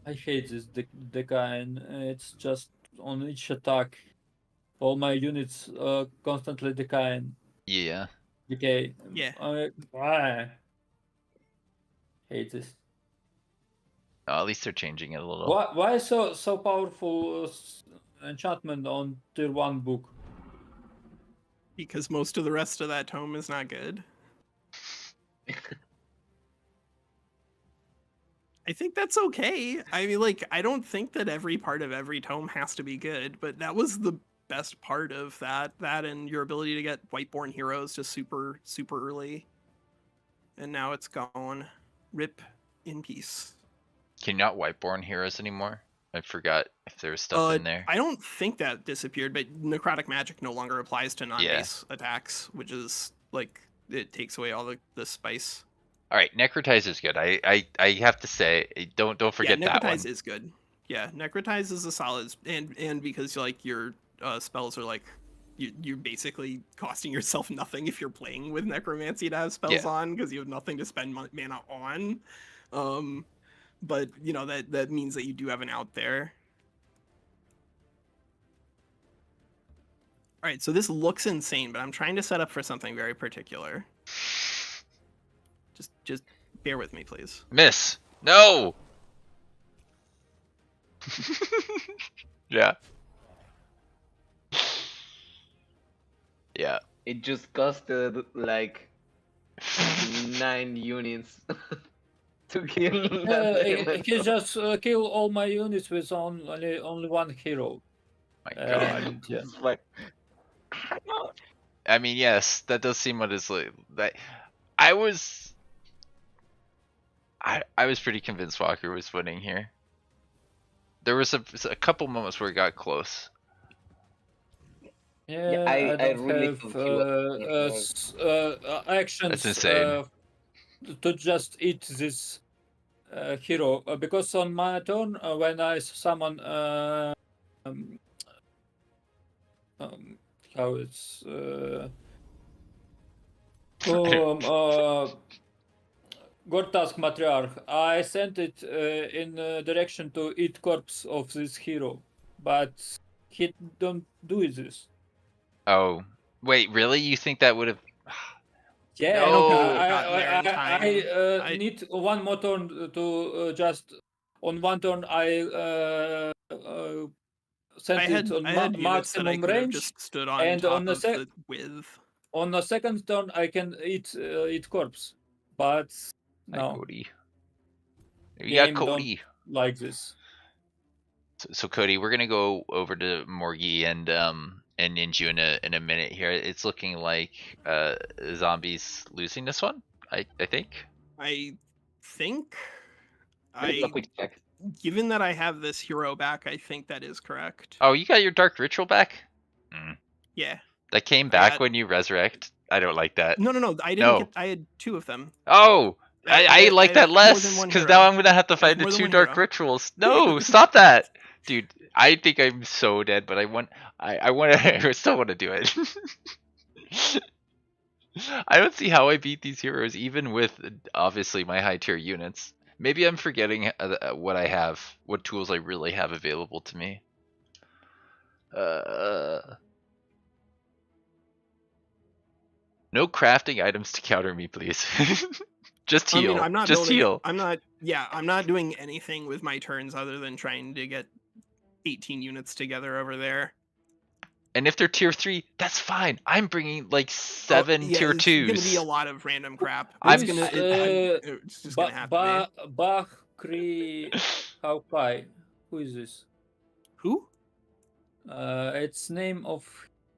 I hate this decline. It's just on each attack, all my units constantly decline. Yeah. Decay. Yeah. I hate this. At least they're changing it a little. Why so powerful enchantment on tier 1 book? Because most of the rest of that tome is not good. I think that's okay. I mean, like, I don't think that every part of every tome has to be good, but that was the best part of that and your ability to get Whiteborn heroes just super early. And now it's gone. Rip in peace. Can you not Whiteborn heroes anymore? I forgot if there was stuff in there. I don't think that disappeared, but necrotic magic no longer applies to non-base attacks, which is like it takes away all the spice. All right, necrotize is good. I have to say, don't forget that one. Necrotize is good. Yeah, necrotize is a solid, and because like your spells are like you're basically costing yourself nothing if you're playing with necromancy to have spells on because you have nothing to spend mana on. But you know that means that you do have an out there. All right, so this looks insane, but I'm trying to set up for something very particular. Just bear with me, please. Miss. No. Yeah. Yeah. It just costed like 9 units to kill. He just kill all my units with only 1 hero. My God. Yeah. Like, I mean, yes, that does seem what it's like. I was pretty convinced Walker was winning here. There was a couple moments where it got close. Yeah, I really have actions. That's insane. To just eat this hero because on my turn when I summon how it's Gortask Matriarch, I sent it in direction to eat corpse of this hero, but he don't do this. Oh, wait, really? You think that would have? Yeah, No. I need 1 more turn to just on 1 turn I sent it on maximum range, just stood on and top on the of the width. On the second turn I can eat corpse, but no. Cody. Yeah, Cody. Like this. So Cody, we're gonna go over to Morgi and and Ninju in a minute here. It's looking like Zombies losing this one. I think. I think. Let me do a quick check. Given that I have this hero back, I think that is correct. Oh, you got your Dark Ritual back? Yeah. That came back when you resurrect? I don't like that. No, I didn't get. I had 2 of them. Oh! I like that less, because now I'm gonna have to find the 2 Dark Rituals. No, stop that! Dude, I think I'm so dead, but I still want to do it. I don't see how I beat these heroes, even with, obviously, my high tier units. Maybe I'm forgetting what I have, what tools I really have available to me. No crafting items to counter me, please. Just heal. I mean, I'm not just heal. I'm not doing anything with my turns other than trying to get 18 units together over there. And if they're tier 3, that's fine. I'm bringing like 7 tier 2s. It's gonna be a lot of random crap. It's just gonna have to be. Bakri Hawkeye. Who is this? Who? It's name of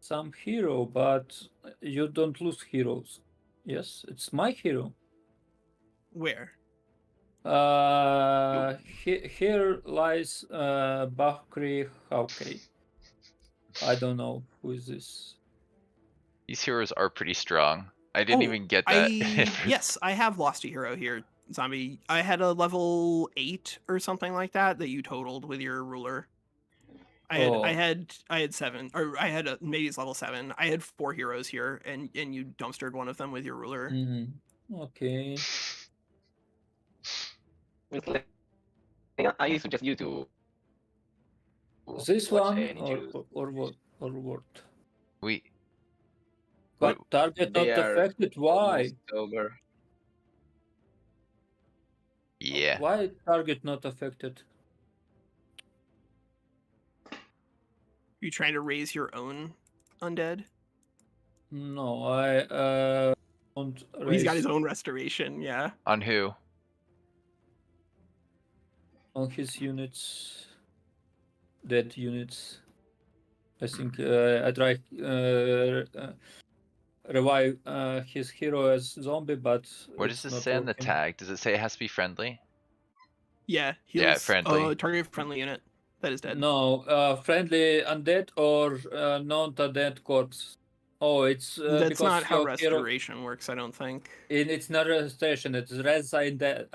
some hero, but you don't lose heroes. Yes, it's my hero. Where? Here lies Bakri Hawkeye. I don't know who is this. These heroes are pretty strong. I didn't even get that. Yes, I have lost a hero here, Zombie. I had a level 8 or something like that you totaled with your ruler. I had 7, or I had maybe it's level 7. I had 4 heroes here, and you dumpstered one of them with your ruler. Okay. I suggest you to. This one or what? But target not affected. Why? Over. Yeah. Why target not affected? You trying to raise your own undead? No, I don't. He's got his own restoration. Yeah. On who? On his units. Dead units. I think I try revive his hero as zombie, but what does it say on the tag? Does it say it has to be friendly? Yeah, friendly. Target friendly unit that is dead. No, friendly undead or non-undead corpse. Oh, it's that's not how restoration works. I don't think. It's not restoration. It's raise undead.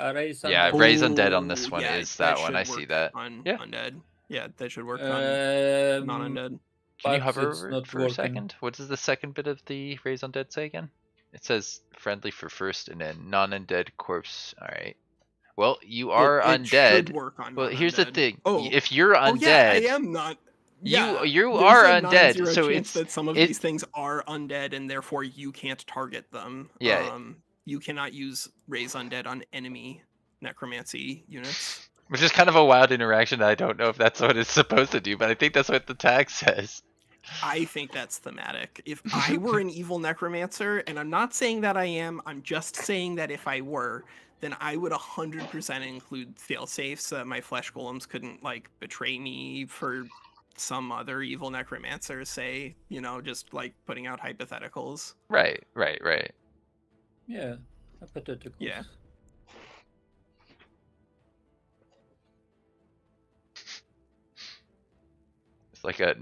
Yeah, raise undead on this one is that one. I see that. Yeah. Undead. Yeah, that should work on non-undead. Can you hover over it for a second? What does the second bit of the raise undead say again? It says friendly for first and then non-undead corpse. All right. Well, you are undead. Should work on well, here's the thing. Oh. If you're undead, yeah, I am not. Yeah, you are undead. So it's that some of these things are undead, and therefore you can't target them. Yeah. You cannot use raise undead on enemy necromancy units. Which is kind of a wild interaction. I don't know if that's what it's supposed to do, but I think that's what the tag says. I think that's thematic. If I were an evil necromancer, and I'm not saying that I am, I'm just saying that if I were, then I would 100% include failsafes so that my flesh golems couldn't like betray me for some other evil necromancer, say, just like putting out hypotheticals. Right. Yeah, hypotheticals. Yeah. Like a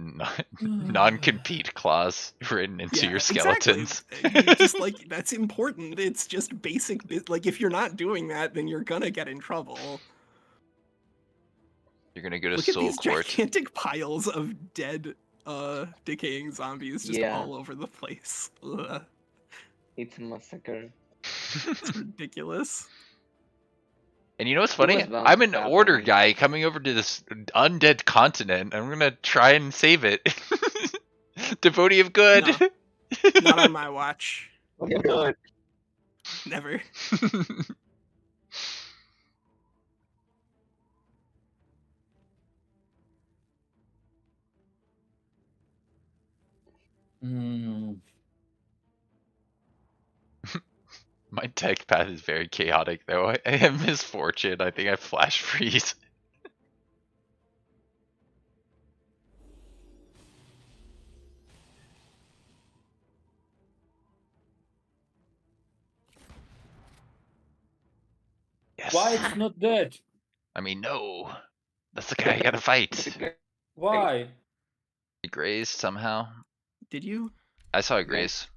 non-compete clause written into your skeletons. Exactly. Just like that's important. It's just basic. Like if you're not doing that, then you're gonna get in trouble. You're gonna go to Look Soul at these Court. Gigantic piles of dead, decaying zombies just all over the place. Ugh. It's a massacre. It's ridiculous. And you know what's funny? I'm an order guy coming over to this undead continent. I'm gonna try and save it. Devotee of good. No, not on my watch. Oh my god. Never. My tech path is very chaotic though. I have misfortune. I think I flash freeze. Yes. Why it's not dead? I mean, no. That's the guy I gotta fight. Why? He grazed somehow. Did you? I saw a graze.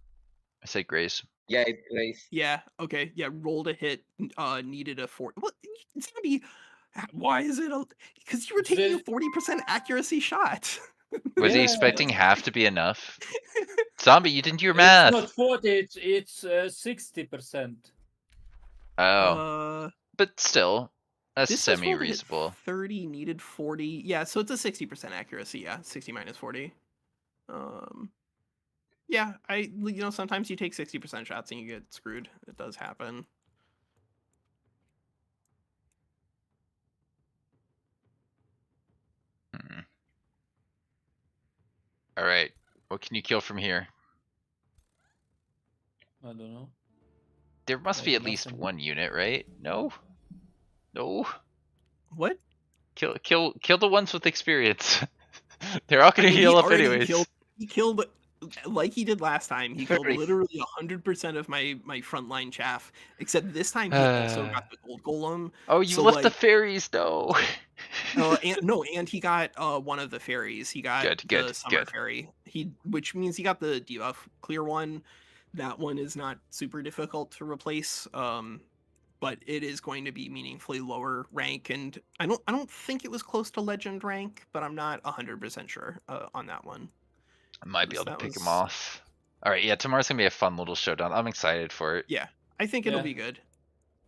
I said graze. Yeah, it plays. Yeah. Okay. Yeah. Rolled a hit. Needed a 40. What? It's gonna be. Why is it? Because you were taking a 40% accuracy shot. Was he Yeah. expecting half to be enough? Zombie, you didn't do your math. It's not 40. It's 60%. Oh. But still, that's This just rolled a hit semi-reasonable. 30, needed 40. Yeah, so it's a 60% accuracy. Yeah, 60 minus 40. Yeah, sometimes you take 60% shots and you get screwed. It does happen. All right, what can you kill from here? I don't know. There must be at least one unit, right? No? No? What? Kill the ones with experience. They're all gonna heal up anyways. He killed, like he did last time, he killed literally 100% of my frontline chaff. Except this time he also got the gold golem. Oh, you left the fairies, though. And he got one of the fairies. He got the summer fairy. Which means he got the debuff clear one. That one is not super difficult to replace. But it is going to be meaningfully lower rank, and I don't think it was close to legend rank, but I'm not 100% sure on that one. I might be able to pick him off. All right, yeah, tomorrow's gonna be a fun little showdown. I'm excited for it. Yeah, I think it'll be good.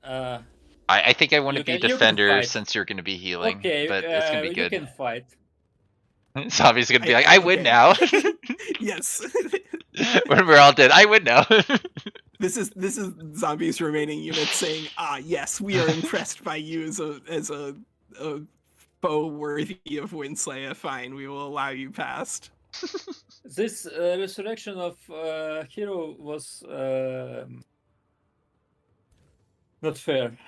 I think I want to be defender since you're gonna be healing. Okay, but it's gonna be good. You can fight. Zombie's gonna be like, I win now. Yes. When we're all dead, I win now. This is Zombie's remaining unit saying, yes, we are impressed by you as a foe worthy of Winslayer. Fine, we will allow you past. This resurrection of hero was not fair.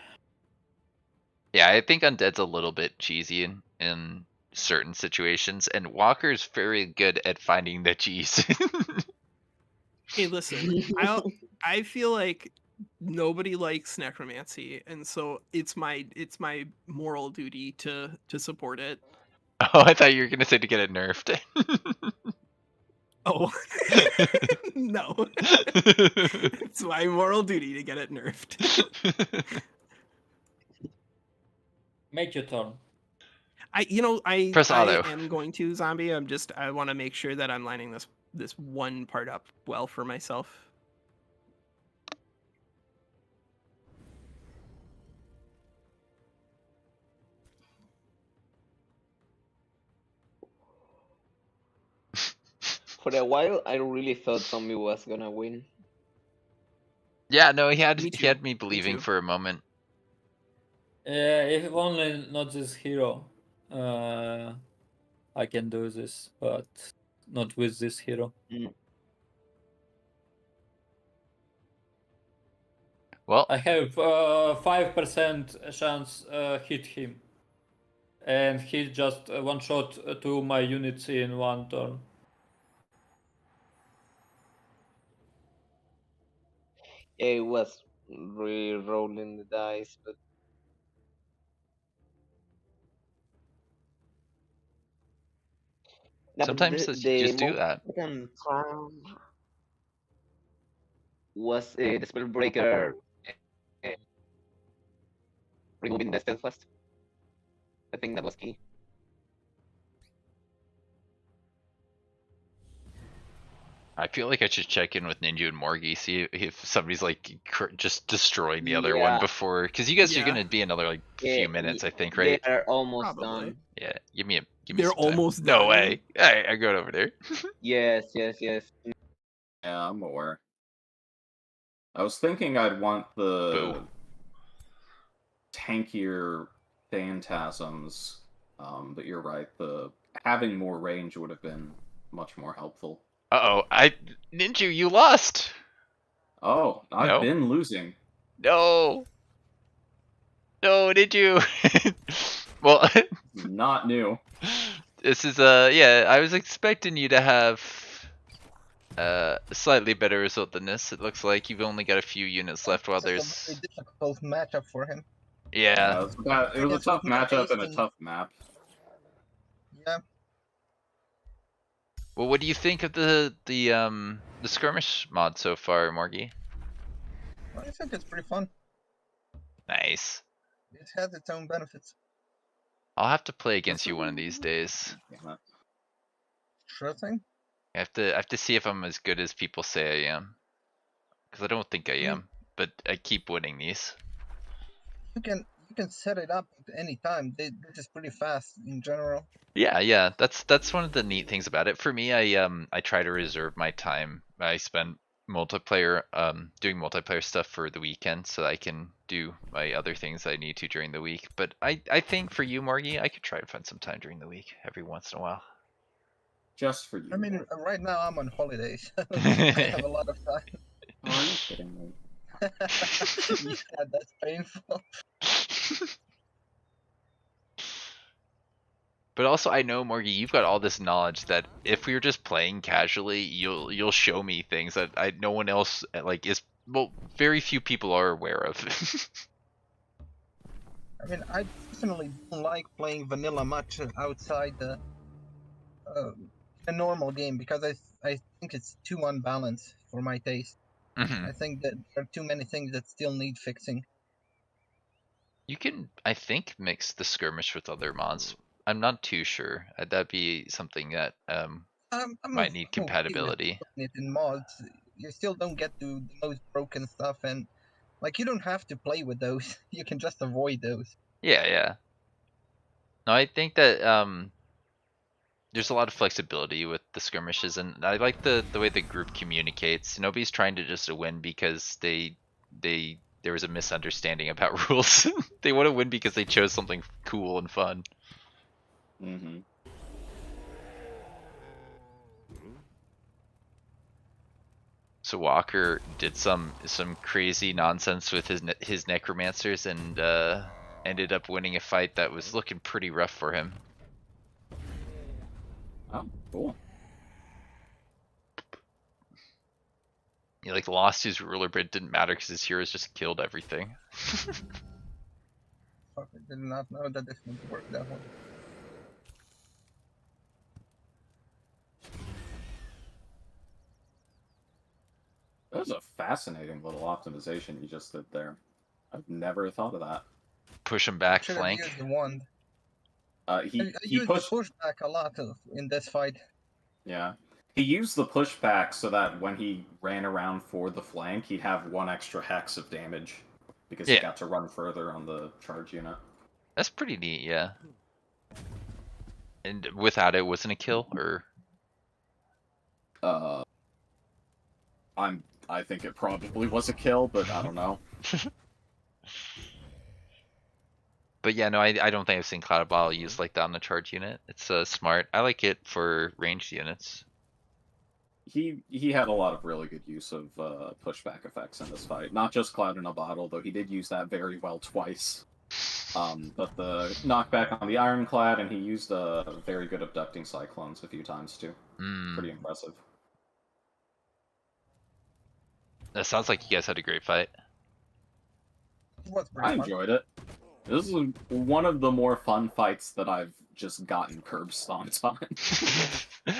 Yeah, I think Undead's a little bit cheesy in certain situations, and Walker's very good at finding the cheese. Hey, listen, I feel like nobody likes necromancy, and so it's my moral duty to support it. Oh, I thought you were gonna say to get it nerfed. Oh no, it's my moral duty to get it nerfed. Make your turn. I Press auto. am going to Zombie. I want to make sure that I'm lining this one part up well for myself. For a while, I really thought Zombie was gonna win. Yeah, no, he had me believing for a moment. If only not this hero, I can do this, but not with this hero. Well, I have 5% chance hit him, and he just one shot to my units in one turn. It was re-rolling the dice, but sometimes you just do that. Was the Spellbreaker removing the Steadfast? I think that was key. I feel like I should check in with Ninja and Morgi, see if somebody's like just destroying the other one before, because you guys are gonna be another like few minutes, I think, right? They're almost done. Yeah, give me They're some almost time. done. No way. I go over there. Yes. Yeah, I'm aware. I was thinking I'd want the tankier phantasms, but you're right. Having more range would have been much more helpful. Ninja, you lost. Oh, I've been losing. No, did you? Well, not new. This is I was expecting you to have a slightly better result than this. It looks like you've only got a few units left while there's a difficult matchup for him. Yeah. It was a tough matchup and a tough map. Yeah. Well, what do you think of the skirmish mod so far, Morgi? I think it's pretty fun. Nice. It has its own benefits. I'll have to play against you one of these days. Sure thing. I have to see if I'm as good as people say I am. Because I don't think I am, but I keep winning these. You can set it up at any time. They're just pretty fast in general. Yeah, that's one of the neat things about it. For me, I try to reserve my time. I spend multiplayer doing multiplayer stuff for the weekend so that I can do my other things I need to during the week. But I think for you, Morgi, I could try to find some time during the week every once in a while. Just for you. I mean, right now I'm on holidays. I have a lot of time. Oh, are you kidding me? Yeah, that's painful. But also, I know, Morgi, you've got all this knowledge that if we were just playing casually, you'll show me things that no one else like is very few people are aware of. I mean, I personally don't like playing vanilla much outside a normal game because I think it's too unbalanced for my taste. I think that there are too many things that still need fixing. You can, I think, mix the skirmish with other mods. I'm not too sure. That'd be something that might need compatibility. It in mods, you still don't get to the most broken stuff, and like you don't have to play with those. You can just avoid those. Yeah. No, I think that there's a lot of flexibility with the skirmishes, and I like the way the group communicates. Nobody's trying to just win because there was a misunderstanding about rules. They want to win because they chose something cool and fun. So Walker did some crazy nonsense with his necromancers and ended up winning a fight that was looking pretty rough for him. Oh, cool. He like lost his ruler, but it didn't matter because his heroes just killed everything. I did not know that this would work that way. That was a fascinating little optimization you just did there. I've never thought of that. Push him back, flank. Used the wand. He used pushed the pushback a lot in this fight. Yeah. He used the pushback so that when he ran around for the flank, he'd have one extra hex of damage. Because he got to run further on the charge unit. That's pretty neat, yeah. And without it, wasn't a kill, or? I think it probably was a kill, but I don't know. But yeah, no, I don't think I've seen Cloud Ball used like that on the charge unit. It's smart. I like it for ranged units. He had a lot of really good use of pushback effects in this fight. Not just Cloud in a Bottle, though he did use that very well twice. But the knockback on the Ironclad, and he used a very good Abducting Cyclones a few times too. Pretty impressive. That sounds like you guys had a great fight. I enjoyed it. This is one of the more fun fights that I've just gotten curb stomped on.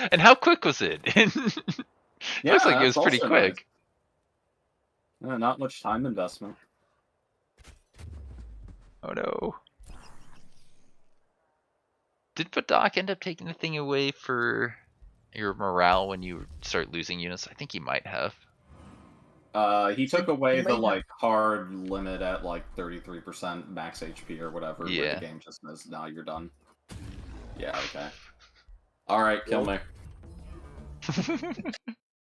And how quick was it? Yeah, looks like it was pretty quick. Nice. Not much time investment. Oh no. Did Badak end up taking the thing away for your morale when you start losing units? I think he might have. He took away the hard limit at 33% max HP or whatever. Yeah. Where the game just says, "Now you're done." Yeah. Okay. All right, kill me.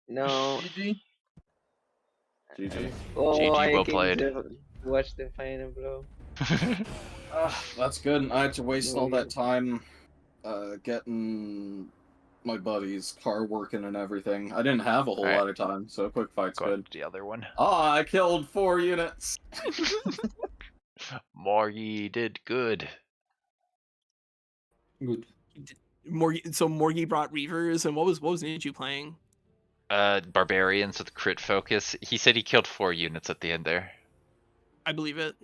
No. GG. Oh, GG, well played. Watch the final, bro. That's good. I had to waste all that time getting my buddy's car working and everything. I didn't have a whole lot of time, so a quick fight's good. The other one. I killed 4 units. Morgi did good. Good. Morgi brought Reavers, and what was Ninju playing? Barbarians with crit focus. He said he killed 4 units at the end there. I believe it.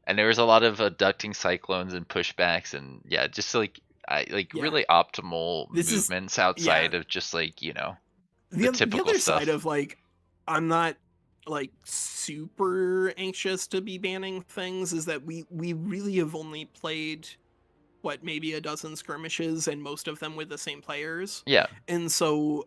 And there was a lot of ducting cyclones and pushbacks, and yeah, just like really optimal movements outside of just like the typical other stuff. Side of like, I'm not like super anxious to be banning things is that we really have only played maybe a dozen skirmishes, and most of them with the same players. Yeah. And so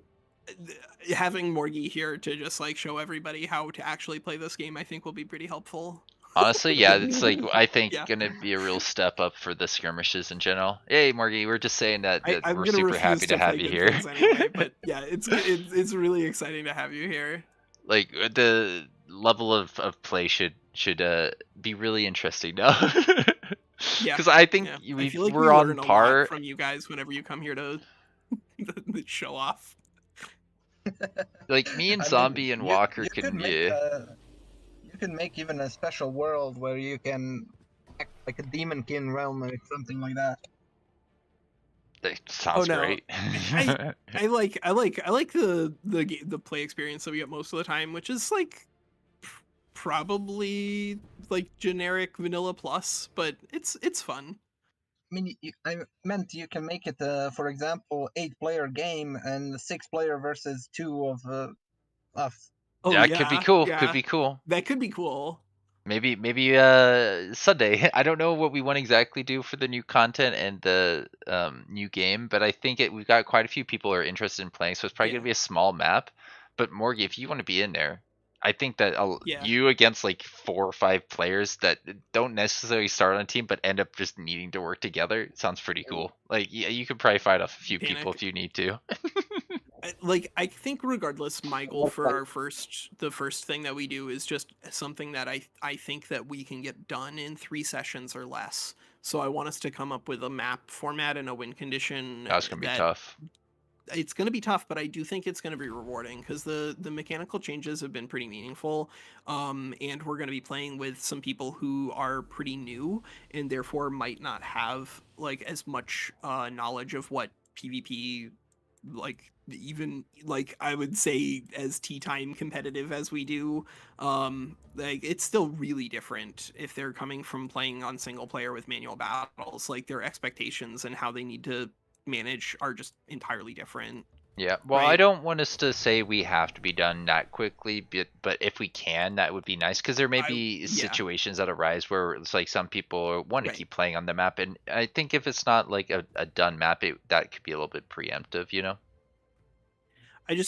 having Morgi here to just like show everybody how to actually play this game, I think will be pretty helpful. Honestly, yeah, it's like I think gonna be a real step up for the skirmishes in general. Hey, Morgi, we're just saying that we're super happy to have you here. Anyway, but yeah, it's really exciting to have you here. Like the level of play should be really interesting now. Because I think we're on par a lot from you guys whenever you come here to show off. Like me and Zombie and Walker can you can make even a special world where you can act like a demonkin realm or something like that. That sounds great. I like the play experience that we get most of the time, which is like probably like generic vanilla plus, but it's fun. I mean, I meant you can make it, for example, 8-player game and 6-player versus 2 of us. Oh, yeah, it could be cool. Yeah. Could be cool. That could be cool. Maybe Sunday. I don't know what we want to exactly do for the new content and the new game, but I think we've got quite a few people who are interested in playing, so it's probably gonna be a small map. But Morgi, if you want to be in there, I think that you against like 4 or 5 players that don't necessarily start on a team but end up just needing to work together sounds pretty cool. Like you could probably fight off a few people if you need to. Like I think regardless, my goal for the first thing that we do is just something that I think that we can get done in 3 sessions or less. So I want us to come up with a map format and a win condition. That's gonna be tough. It's going to be tough, but I do think it's going to be rewarding because the mechanical changes have been pretty meaningful. And we're going to be playing with some people who are pretty new and therefore might not have like as much knowledge of what PvP, like even like I would say as tea time competitive as we do. Like it's still really different if they're coming from playing on single player with manual battles. Like their expectations and how they need to manage are just entirely different. Yeah, well, right? I don't want us to say we have to be done that quickly, but if we can, that would be nice, because there may be situations that arise where it's like some people want to keep playing on the map, and I think if it's not like a done map, that could be a little bit preemptive, you know?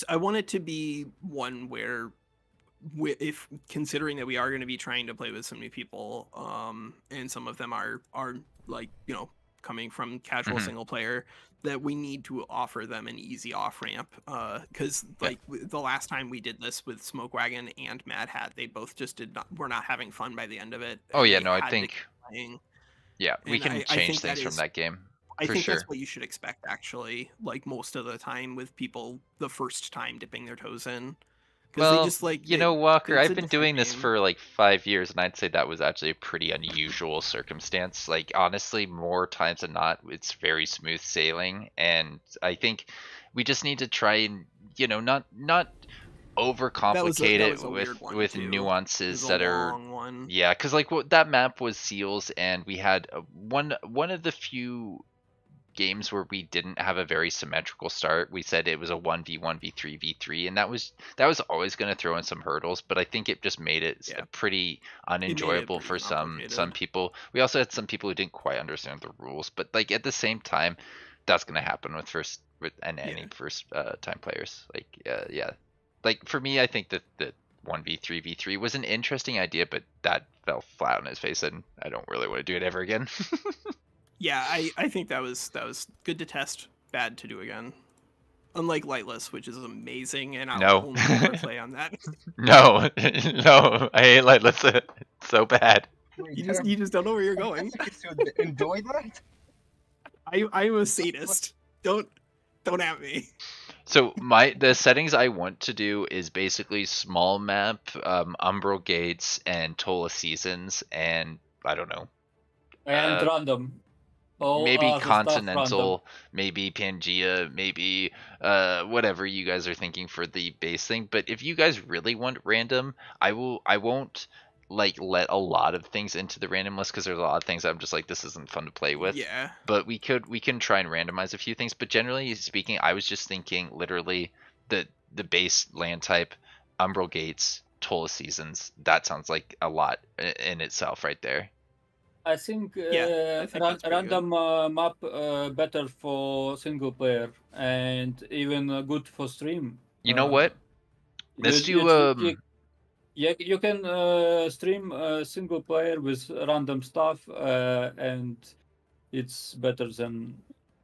I want it to be one where, if considering that we are going to be trying to play with some new people, and some of them are like, you know, coming from casual single player, that we need to offer them an easy off ramp, because like the last time we did this with Smoke Wagon and Mad Hat, they both just were not having fun by the end of it. Oh yeah, no, I think we can change things from that game. I think that's what you should expect, actually, like most of the time with people the first time dipping their toes in. Well, they just, like, you know, Walker, I've been doing this for like 5 years, and I'd say that was actually a pretty unusual circumstance. Like, honestly, more times than not, it's very smooth sailing, and I think we just need to try and, you know, not overcomplicate it with nuances that are because like that map was Seals, and we had one of the few games where we didn't have a very symmetrical start. We said it was a 1v1 v3 v3, and that was always going to throw in some hurdles, but I think it just made it pretty unenjoyable for some people. We also had some people who didn't quite understand the rules, but like at the same time, that's going to happen with any first time players. Like like for me, I think that 1v3 v3 was an interesting idea, but that fell flat on his face, and I don't really want to do it ever again. Yeah, I think that was good to test, bad to do again. Unlike Lightless, which is amazing, and I'll only ever play on that. No, I hate Lightless. It's so bad. You just don't know where you're going. Enjoy that? I'm a sadist. Don't at me. So the settings I want to do is basically small map, Umbral Gates, and Tola Seasons, and I don't know. And random. maybe Continental, maybe Pangea, maybe whatever you guys are thinking for the base thing. But if you guys really want random, I won't like let a lot of things into the random list because there's a lot of things I'm just like, this isn't fun to play with. Yeah. But we can try and randomize a few things. But generally speaking, I was just thinking literally the base land type, Umbral Gates, Toll of Seasons. That sounds like a lot in itself right there. I think, random map better for single player and even good for stream. You know what? Let's do you can stream single player with random stuff, and it's better than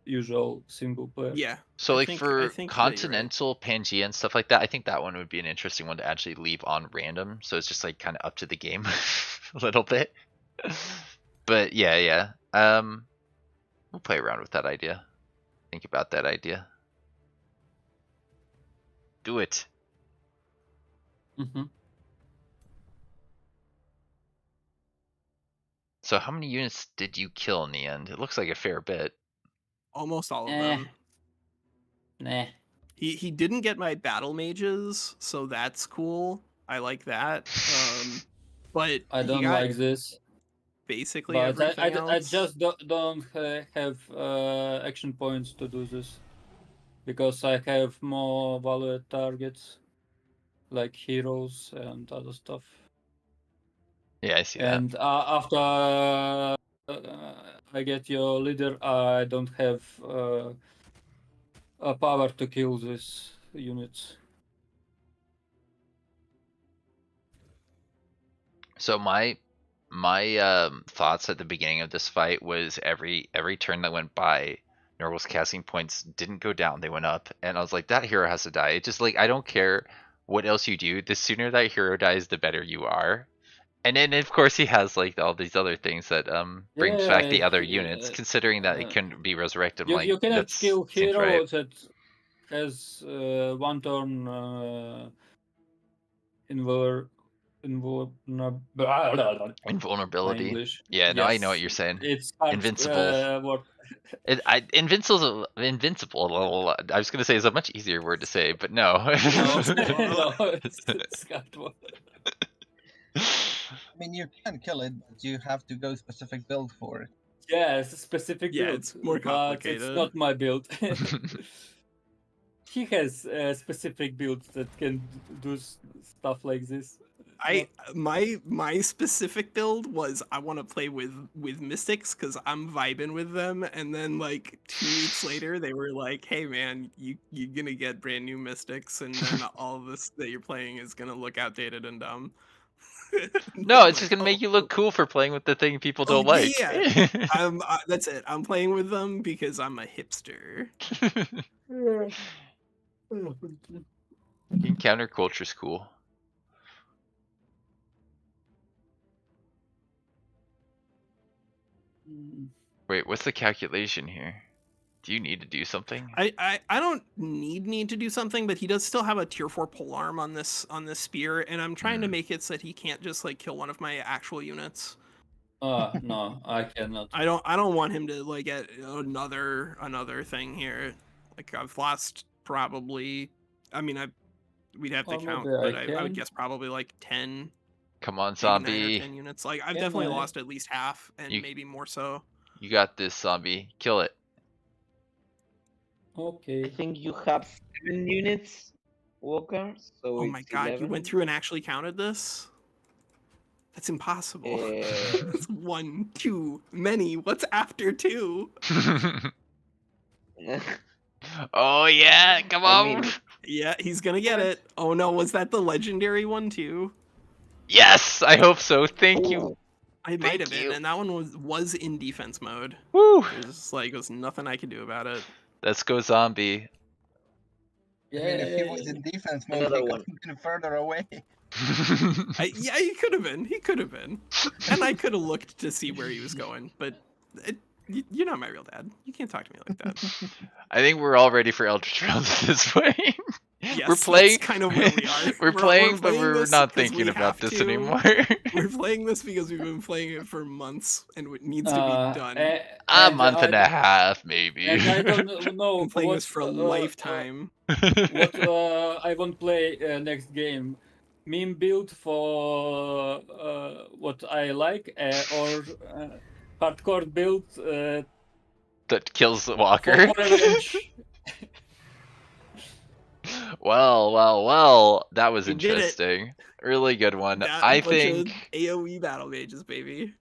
usual single player. Yeah. So I think Continental, Pangea, and stuff like that, I think that one would be an interesting one to actually leave on random. So it's just like kind of up to the game a little bit. But yeah. We'll play around with that idea. Think about that idea. Do it. Mm-hmm. So how many units did you kill in the end? It looks like a fair bit. Almost all of them. Nah. He didn't get my battle mages, so that's cool. I like that. But I don't like this. Basically everything else. I just don't have action points to do this because I have more valued targets like heroes and other stuff. Yeah, I see that. And after I get your leader, I don't have a power to kill these units. So my thoughts at the beginning of this fight was every turn that went by, Nurgle's casting points didn't go down, they went up, and I was like, that hero has to die. It just like, I don't care what else you do, the sooner that hero dies, the better you are. And then of course he has like all these other things that brings back the other units, considering that it couldn't be resurrected. You cannot kill hero that has one turn invulnerability. Yeah, no, yes. I know what you're saying. It's invincible. Invincible. I was gonna say it's a much easier word to say, but no. It's got one. I mean, you can kill it, but you have to go specific build for it. Yeah, it's a specific build. Yeah, it's more complicated. But it's not my build. He has specific builds that can do stuff like this. My specific build was I want to play with Mystics because I'm vibing with them, and then like 2 weeks later they were like, "Hey man, you're gonna get brand new Mystics, and then all of this that you're playing is gonna look outdated and dumb." No, it's just gonna make you look cool for playing with the thing people don't like. Yeah, that's it. I'm playing with them because I'm a hipster. Counterculture's cool. Wait, what's the calculation here? Do you need to do something? I don't need to do something, but he does still have a tier 4 polearm on this spear, and I'm trying to make it so that he can't just like kill one of my actual units. No, I cannot. I don't want him to like get another thing here. Like I've lost probably. I mean, we'd have to count, but I would guess probably like 10. Come on, zombie. 10 units. Like I've definitely lost at least half, and maybe more so. You got this, zombie. Kill it. Okay. I think you have 7 units, Walker. So oh my god, 11. You went through and actually counted this? That's impossible. That's 1, 2, many. What's after 2? Oh yeah, come on. I mean, yeah, he's gonna get it. Oh no, was that the legendary one too? Yes, I hope so. Thank you. I might have been, and that one was in defense mode. Woo! There's nothing I could do about it. Let's go, zombie. Yeah. I mean, if he was in defense mode, he could have been further away. Yeah, he could have been. And I could have looked to see where he was going, but You're not my real dad. You can't talk to me like that. I think we're all ready for Eldritch Realms at this point. Yes, we're playing. That's kind of where we are. we're playing, but we're not thinking about this anymore. We're playing this because we've been playing it for months, and it needs to be done. A month and a half, maybe. And I don't know. I'm playing this for a lifetime. What I won't play next game. Meme build for what I like, or hardcore build that kills the walker. Well, that was interesting. Really good one. I think AoE battle mages, baby.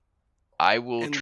I will